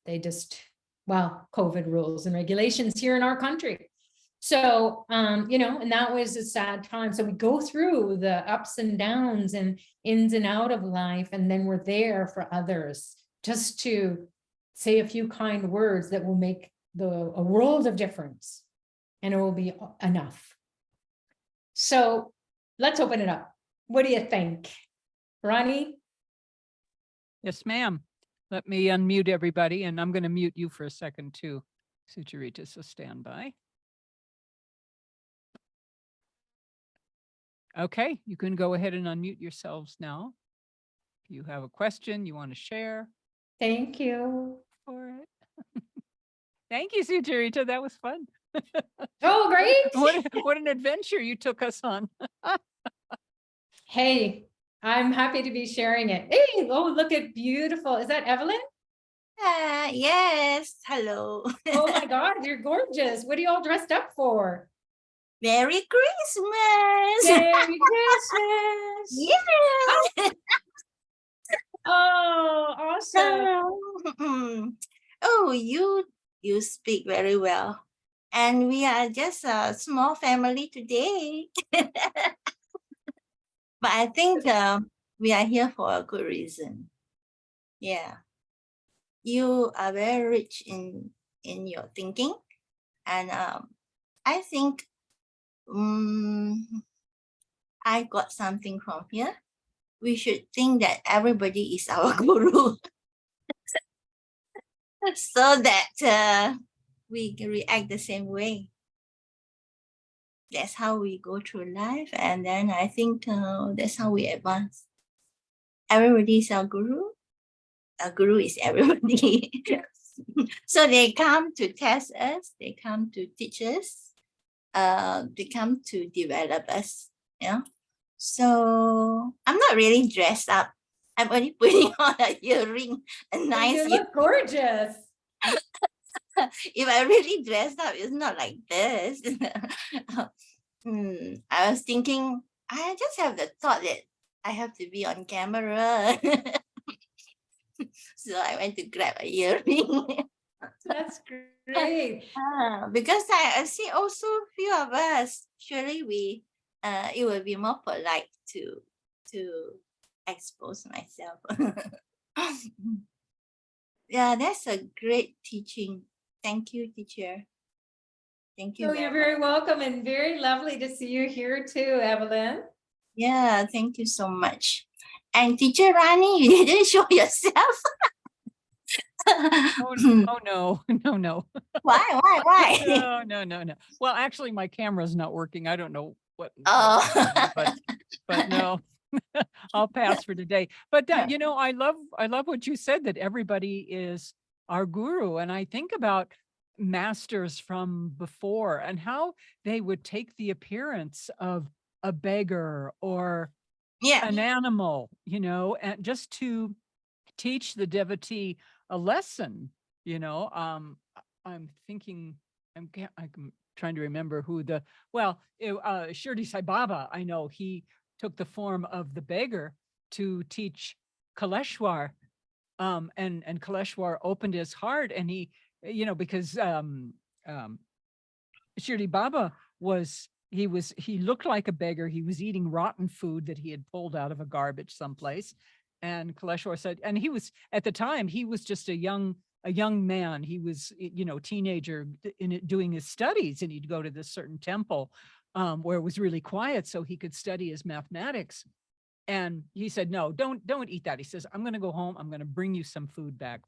they just, well, COVID rules and regulations here in our country. So, you know, and that was a sad time. So we go through the ups and downs and ins and out of life, and then we're there for others, just to say a few kind words that will make a world of difference, and it will be enough. So let's open it up. What do you think, Ronnie? Yes, ma'am. Let me unmute everybody, and I'm going to mute you for a second too, Sucharita, so stand by. Okay, you can go ahead and unmute yourselves now. If you have a question you want to share. Thank you. For it. Thank you, Sucharita. That was fun. Oh, great. What an adventure you took us on. Hey, I'm happy to be sharing it. Hey, oh, look at beautiful. Is that Evelyn? Yes. Hello. Oh my God, you're gorgeous. What are you all dressed up for? Merry Christmas. Merry Christmas. Yeah. Oh, awesome. Oh, you speak very well. And we are just a small family today. But I think we are here for a good reason. Yeah. You are very rich in your thinking. And I think I got something from here. We should think that everybody is our guru. So that we can react the same way. That's how we go through life. And then I think that's how we advance. Everybody is our guru. Our guru is everybody. So they come to test us. They come to teach us. They come to develop us. Yeah. So I'm not really dressed up. I'm only putting on a earring, a nice. You look gorgeous. If I really dressed up, it's not like this. I was thinking, I just have the thought that I have to be on camera. So I went to grab a earring. That's great. Because I see also few of us, surely it will be more polite to expose myself. Yeah, that's a great teaching. Thank you, teacher. Thank you. So you're very welcome, and very lovely to see you here too, Evelyn. Yeah, thank you so much. And teacher Rani, you didn't show yourself. Oh no. Why? No. Well, actually, my camera's not working. I don't know what. Oh. But no. I'll pass for today. But you know, I love what you said, that everybody is our guru. And I think about masters from before and how they would take the appearance of a beggar or an animal, you know, and just to teach the devotee a lesson, you know. I'm trying to remember who Shirdi Sai Baba, I know he took the form of the beggar to teach Kaleshwar, and Kaleshwar opened his heart, and he, you know, because Shirdi Baba he looked like a beggar. He was eating rotten food that he had pulled out of a garbage someplace, and Kaleshwar said, and he was at the time he was just a young man. He was, you know, teenager doing his studies, and he'd go to this certain temple where it was really quiet so he could study his mathematics. And he said, no, don't eat that. He says, I'm going to go home. I'm going to bring you some food back.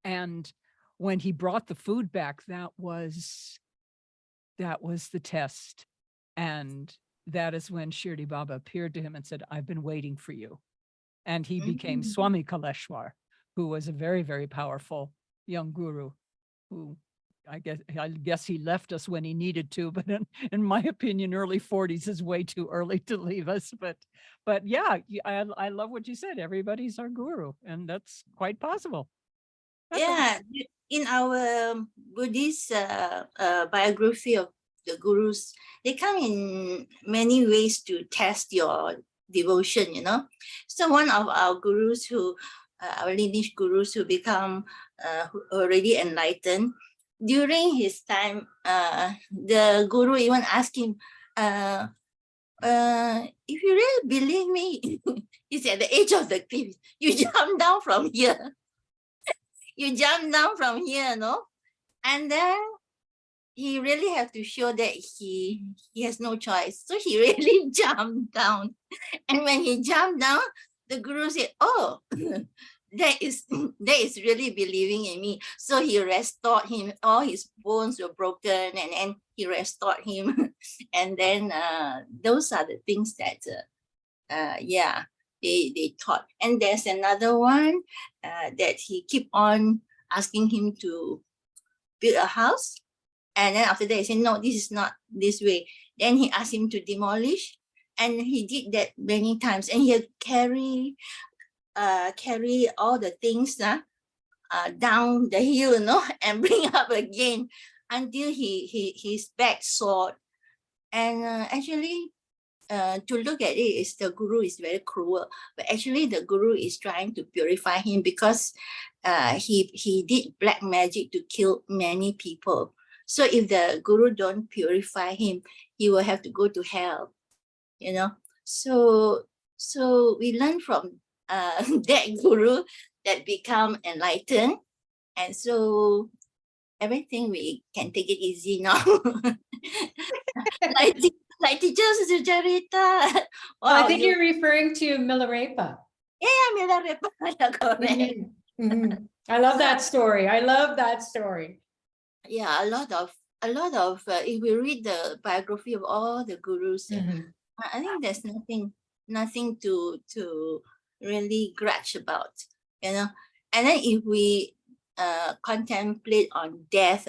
And when he brought the food back, that was the test. And that is when Shirdi Baba appeared to him and said, I've been waiting for you. And he became Swami Kaleshwar, who was a very, very powerful young guru who I guess he left us when he needed to, but in my opinion, early 40s is way too early to leave us. But yeah, I love what you said. Everybody's our guru, and that's quite possible. Yeah, in our Buddhist biography of the gurus, they come in many ways to test your devotion, you know. So one of our gurus who, our lineage gurus who become who already enlightened, during his time, the guru even asked him, if you really believe me, he's at the edge of the cliff, you jump down from here. You jump down from here, no? And then he really have to show that he has no choice. So he really jumped down. And when he jumped down, the guru said, oh, that is really believing in me. So he restored him. All his bones were broken, and then he restored him. And then those are the things that they taught. And there's another one that he keep on asking him to build a house. And then after that, he said, no, this is not this way. Then he asked him to demolish. And he did that many times. And he had carry all the things down the hill, you know, and bring up again until his back sore. And actually, to look at it, is the guru is very cruel. But actually, the guru is trying to purify him because he did black magic to kill many people. So if the guru don't purify him, he will have to go to hell, you know. So we learn from that guru that become enlightened, and so everything we can take it easy now. like teacher Sujarita. I think you're referring to Milarepa. Yeah, Milarepa. Correct. I love that story. I love that story. Yeah, a lot of if we read the biography of all the gurus, I think there's nothing to really grudge about, you know. And then if we contemplate on death,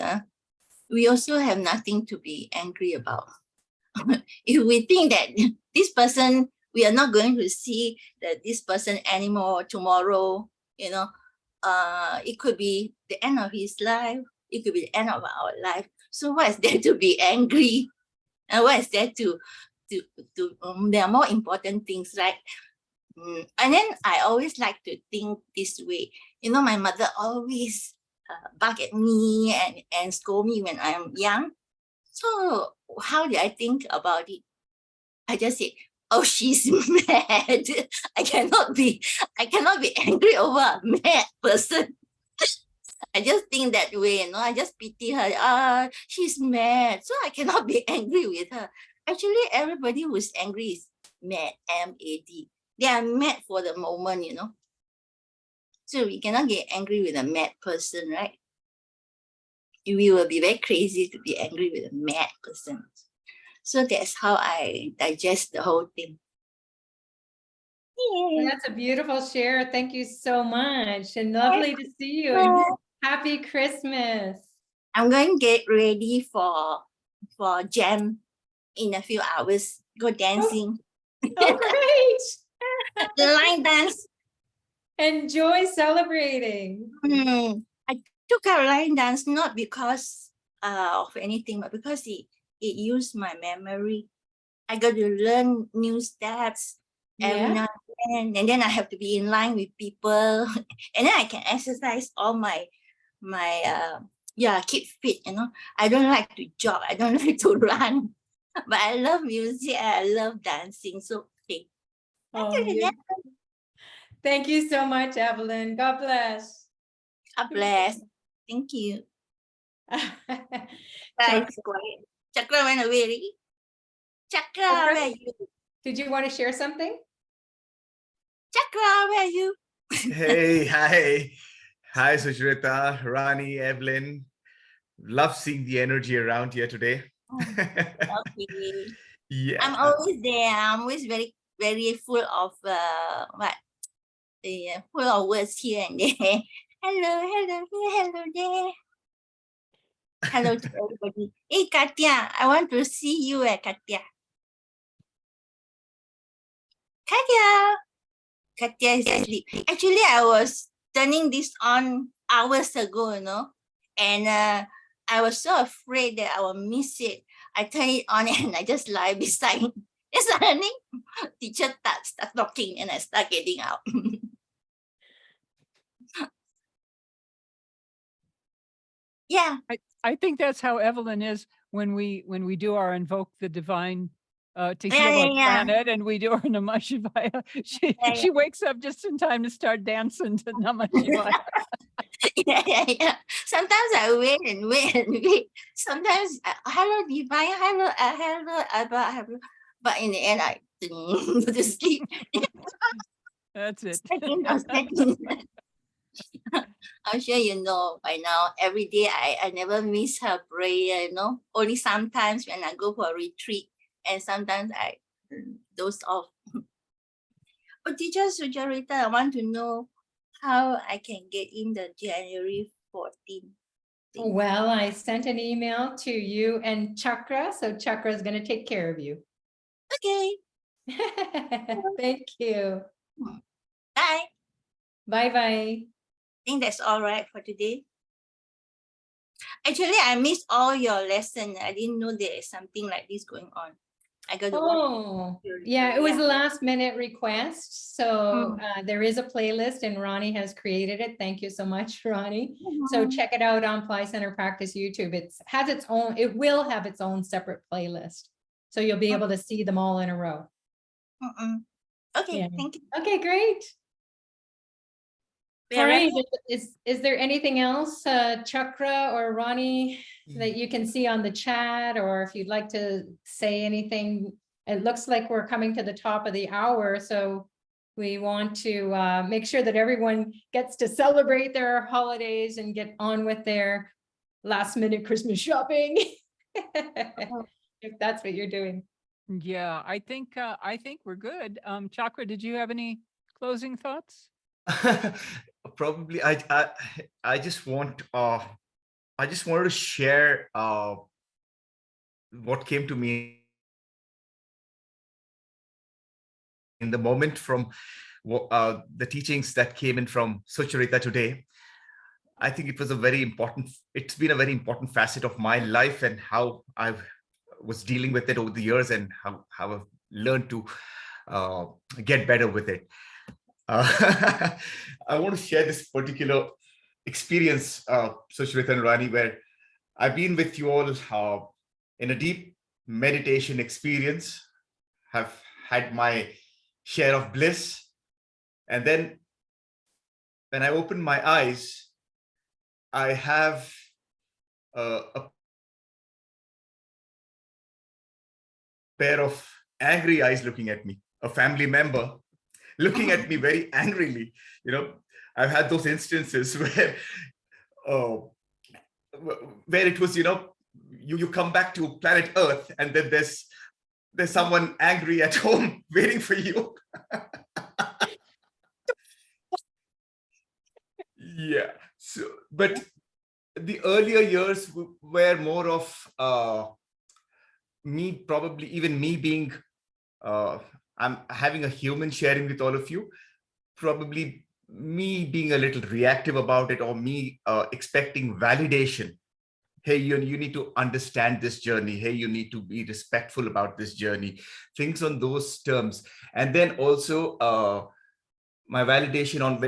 we also have nothing to be angry about. If we think that this person, we are not going to see this person anymore tomorrow, you know, it could be the end of his life. It could be the end of our life. So what is there to be angry? And what is there to there are more important things, right? And then I always like to think this way. You know, my mother always bark at me and scold me when I'm young. So how did I think about it? I just said, oh, she's mad. I cannot be angry over a mad person. I just think that way, you know. I just pity her. She's mad, so I cannot be angry with her. Actually, everybody who's angry is mad, M-A-D. They are mad for the moment, you know. So we cannot get angry with a mad person, right? We will be very crazy to be angry with a mad person. So that's how I digest the whole thing. Yeah. That's a beautiful share. Thank you so much. And lovely to see you. And happy Christmas. I'm going to get ready for jam in a few hours. Go dancing. Oh, great. The line dance. Enjoy celebrating. I took a line dance not because of anything, but because it used my memory. I got to learn new steps every now and then I have to be in line with people, and then I can exercise all my keep fit, you know. I don't like to jog, I don't like to run, but I love music, I love dancing. So okay. Thank you so much, Evelyn. God bless. God bless. Thank you. Guys, quiet. Chakra went away already. Chakra, where are you? Did you want to share something? Chakra, where are you? Hey, hi, Suchrita, Rani, Evelyn. Love seeing the energy around here today. Okay. Yeah. I'm always there. I'm always very, very full of full of words here and there. Hello there. Hello to everybody. Hey, Katya, I want to see you, Katya. Katya is asleep. Actually, I was turning this on hours ago, you know, and I was so afraid that I will miss it. I turn it on and I just lie beside him. And suddenly, teacher start talking and I start getting out. Yeah. I think that's how Evelyn is when we do our invoke the divine to heal Yeah, our yeah. planet, and we do our Namah Shivaya. She wakes up just in time to start dancing to Namah Shivaya. Yeah. Sometimes I wait and wait. Sometimes, hello, divine, hello. But in the end, I go to sleep. That's it. Second. I'm sure you know by now, every day I never miss her prayer, only sometimes when I go for a retreat and sometimes I doze off. But teacher Sucharita, I want to know how I can get in the January 14th. Well, I sent an email to you and Chakra, so Chakra is going to take care of you. Okay, Thank you. bye. Bye-bye. I think that's all right for today. Actually, I missed all your lesson. I didn't know there is something like this going on. I got to watch. Oh, yeah, it was a last minute request. So there is a playlist and Ronnie has created it. Thank you so much, Ronnie. So check it out on Pillai Center Practice YouTube. It will have its own separate playlist. So you'll be able to see them all in a row. Okay, Yeah. thank you. Okay, great. We are All right, ready. is there anything else, Chakra or Ronnie, that you can see on the chat, or if you'd like to say anything? It looks like we're coming to the top of the hour, so we want to make sure that everyone gets to celebrate their holidays and get on with their last minute Christmas shopping. If that's what you're doing. Yeah, I think we're good. Chakra, did you have any closing thoughts? Probably I just wanted to share what came to me in the moment from the teachings that came in from Sucharita today. I think it's been a very important facet of my life and how I was dealing with it over the years and how I've learned to get better with it. I want to share this particular experience, Sucharita and Rani, where I've been with you all in a deep meditation experience, have had my share of bliss. And then when I open my eyes, I have a pair of angry eyes looking at me, a family member looking at me very angrily. I've had those instances where it was, you come back to planet Earth and then there's someone angry at home waiting for you. Yeah. So, but the earlier years were more of me being, I'm having a human sharing with all of you, probably me being a little reactive about it, or me expecting validation. Hey, you need to understand this journey. Hey, you need to be respectful about this journey. Things on those terms. And then also my validation on,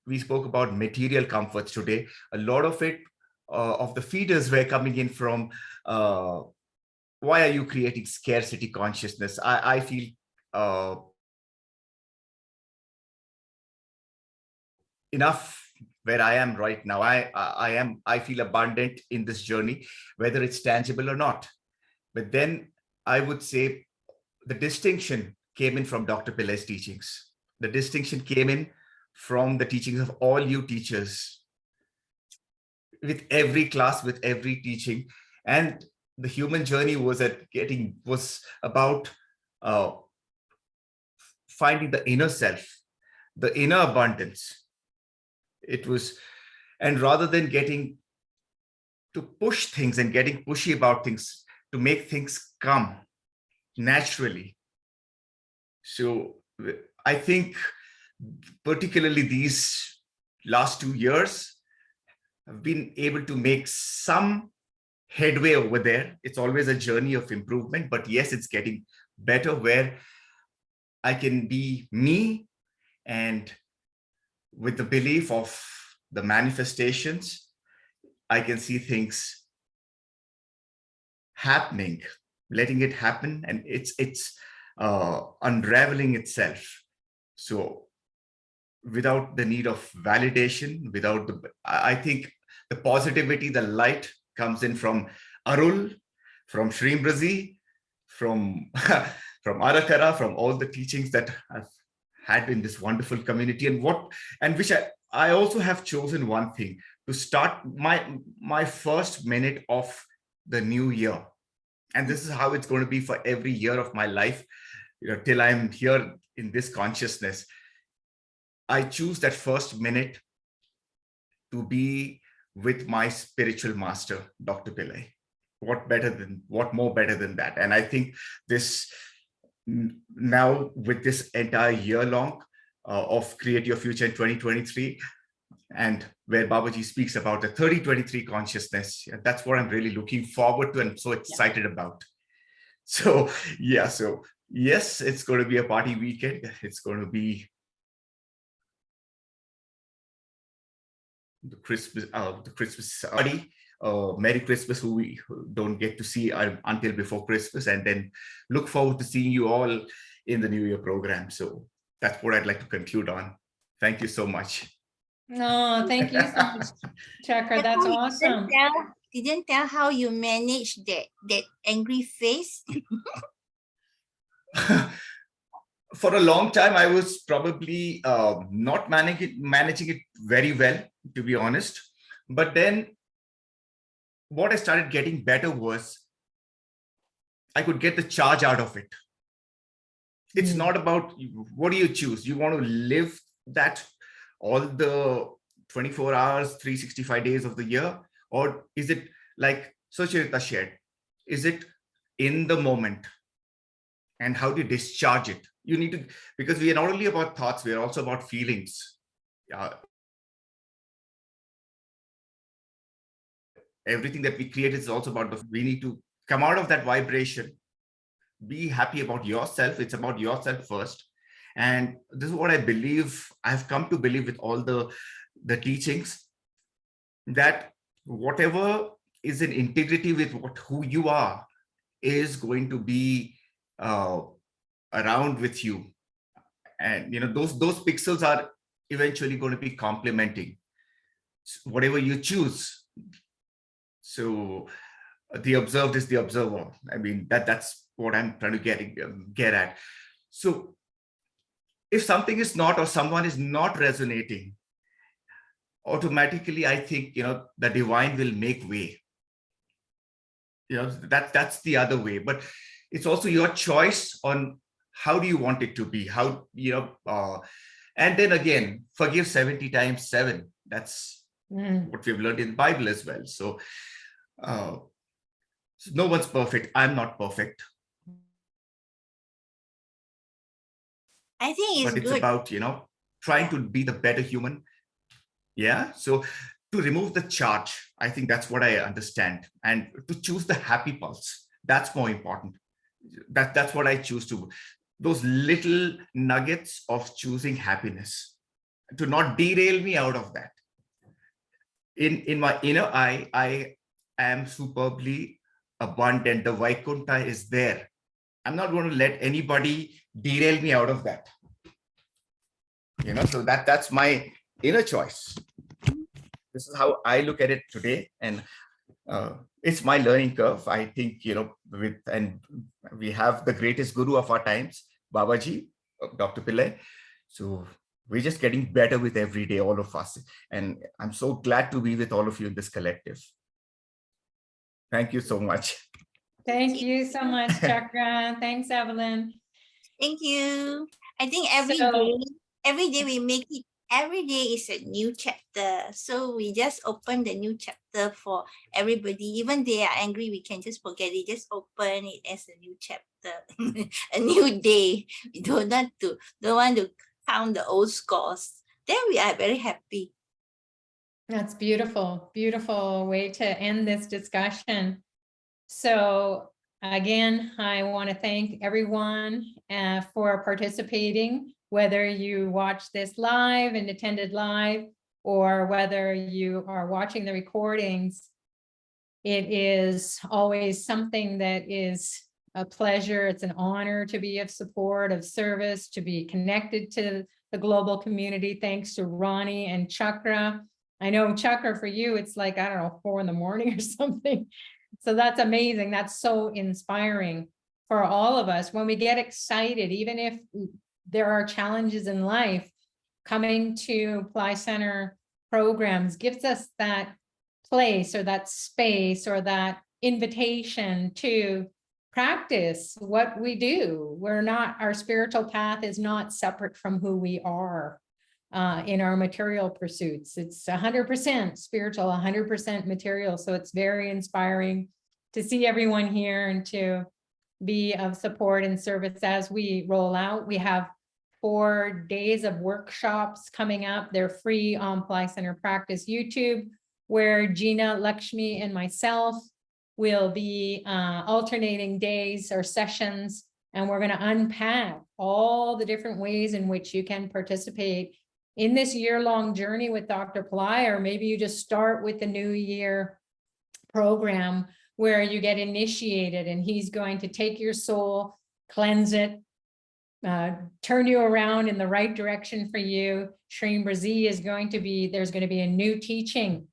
we spoke about material comforts today. A lot of it, of the feeders were coming in from, why are you creating scarcity consciousness? I feel enough where I am right now. I feel abundant in this journey, whether it's tangible or not. But then I would say the distinction came in from Dr. Pillai's teachings. The distinction came in from the teachings of all you teachers, with every class, with every teaching. And the human journey was about finding the inner self, the inner abundance. It was, and rather than getting to push things and getting pushy about things, to make things come naturally. So I think particularly these last 2 years, I've been able to make some headway over there. It's always a journey of improvement, but yes, it's getting better where I can be me, and with the belief of the manifestations, I can see things happening, letting it happen, and it's unraveling itself. So without the need of validation, without the, I think the positivity, the light comes in from Arul, from Shreem Brzee, from from Arakara, from all the teachings that I've had in this wonderful community, and which I also have chosen one thing to start my first minute of the new year. And this is how it's going to be for every year of my life, till I'm here in this consciousness. I choose that first minute to be with my spiritual master, Dr. Pillai. What more better than that? And I think this now, with this entire year long of Create Your Future in 2023, and where Babaji speaks about the 3023 consciousness, that's what I'm really looking forward to and so excited about. So yeah, so yes, it's going to be a party weekend. It's going to be the Christmas party. Merry Christmas, who we don't get to see until before Christmas, and then look forward to seeing you all in the New Year program. So that's what I'd like to conclude on. Thank you so much. No, thank you so much, Chakra. That's awesome. Didn't tell how you manage that angry face. For a long time, I was probably not managing it very well, to be honest. But then what I started getting better was I could get the charge out of it. It's not about what do you choose. You want to live that all the 24 hours, 365 days of the year? Or is it like Sucharita shared? Is it in the moment? And how do you discharge it? You need to, because we are not only about thoughts, we are also about feelings. Everything that we create is also about we need to come out of that vibration, be happy about yourself. It's about yourself first. And this is what I believe, I've come to believe with all the teachings, that whatever is in integrity with who you are is going to be around with you. And those pixels are eventually going to be complementing whatever you choose. So the observed is the observer. I mean, that's what I'm trying to get at. So if something is not, or someone is not resonating, automatically I think the divine will make way. That's the other way. But it's also your choice on how do you want it to be. How and then again, forgive 70 times 7. That's what we've learned in the Bible as well. So no one's perfect. I'm not perfect. I think it's but it's good. about trying to be the better human. Yeah. So to remove the charge, I think that's what I understand, and to choose the happy pulse, that's more important. That's what I choose to. Those little nuggets of choosing happiness, to not derail me out of that. In my inner eye, I am superbly abundant. The Vaikuntha is there. I'm not going to let anybody derail me out of that. So that's my inner choice. This is how I look at it today. And it's my learning curve. I think, and we have the greatest guru of our times, Babaji, Dr. Pillai. So we're just getting better with every day, all of us. And I'm so glad to be with all of you in this collective. Thank you so much. Thank you so much, Chakra. Thanks, Evelyn. Thank you. I think every day we make it, every day is a new chapter. So we just open the new chapter for everybody. Even they are angry, we can just forget it. Just open it as a new chapter, a new day. We don't want to count the old scores. Then we are very happy. That's beautiful. Beautiful way to end this discussion. So again, I want to thank everyone for participating, whether you watch this live and attended live, or whether you are watching the recordings. It is always something that is a pleasure. It's an honor to be of support, of service, to be connected to the global community. Thanks to Ronnie and Chakra. I know Chakra, for you, it's like, I don't know, 4 in the morning or something. So that's amazing. That's so inspiring for all of us. When we get excited, even if there are challenges in life, coming to Pillai Center programs gives us that place or that space or that invitation to practice what we do. We're not, our spiritual path is not separate from who we are in our material pursuits. It's 100% spiritual, 100% material. So it's very inspiring to see everyone here and to be of support and service as we roll out. We have 4 days of workshops coming up. They're free on Pillai Center Practice YouTube, where Gina, Lakshmi, and myself will be alternating days or sessions, and we're going to unpack all the different ways in which you can participate in this year-long journey with Dr. Pillai, or maybe you just start with the New Year program where you get initiated, and he's going to take your soul, cleanse it, turn you around in the right direction for you. Shreem Brzee is going to be, there's going to be a new teaching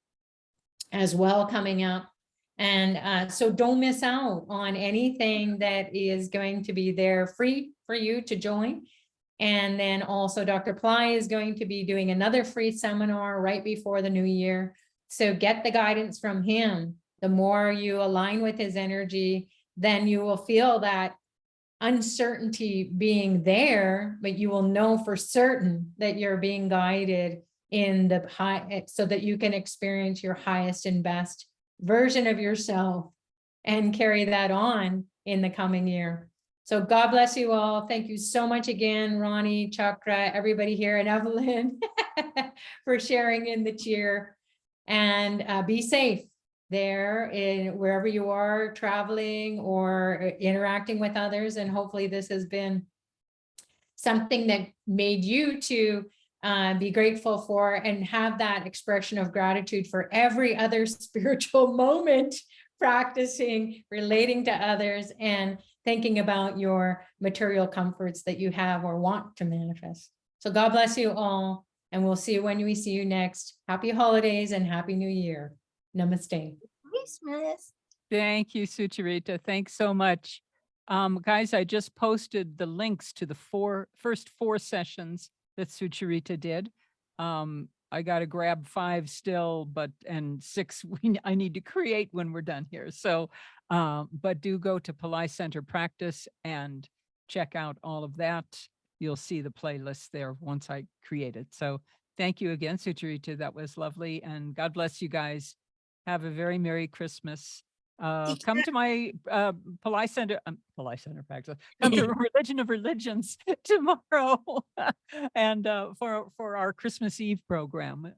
as well coming up. And so don't miss out on anything that is going to be there free for you to join. And then also Dr. Pillai is going to be doing another free seminar right before the new year. So get the guidance from him. The more you align with his energy, then you will feel that uncertainty being there, but you will know for certain that you're being guided in the high, so that you can experience your highest and best version of yourself and carry that on in the coming year. So God bless you all. Thank you so much again, Ronnie, Chakra, everybody here, and Evelyn for sharing in the cheer. And be safe there in wherever you are traveling or interacting with others. And hopefully this has been something that made you to be grateful for and have that expression of gratitude for every other spiritual moment, practicing, relating to others, and thinking about your material comforts that you have or want to manifest. So God bless you all, and we'll see you when we see you next. Happy holidays and Happy New Year. Namaste. Christmas. Thank you, Sucharita. Thanks so much. Guys, I just posted the links to the first four sessions that Sucharita did. I got to grab 5 still, and 6 I need to create when we're done here. So, but do go to Pillai Center Practice and check out all of that. You'll see the playlist there once I create it. So thank you again, Sucharita. That was lovely. And God bless you guys. Have a very Merry Christmas. Come to my Pillai Center Practice. Come to Religion of Religions tomorrow, and for our Christmas Eve program.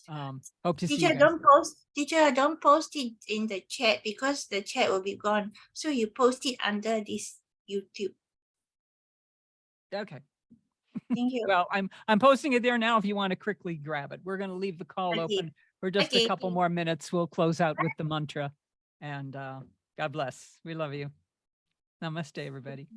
Hope to see you Teacher, guys. don't post it in the chat because the chat will be gone. So you post it under this YouTube. Okay. Thank you. Well, I'm posting it there now if you want to quickly grab it. We're going to leave the call Okay. open for just a couple more minutes. We'll close out with the mantra, and God bless. We love you. Namaste, everybody.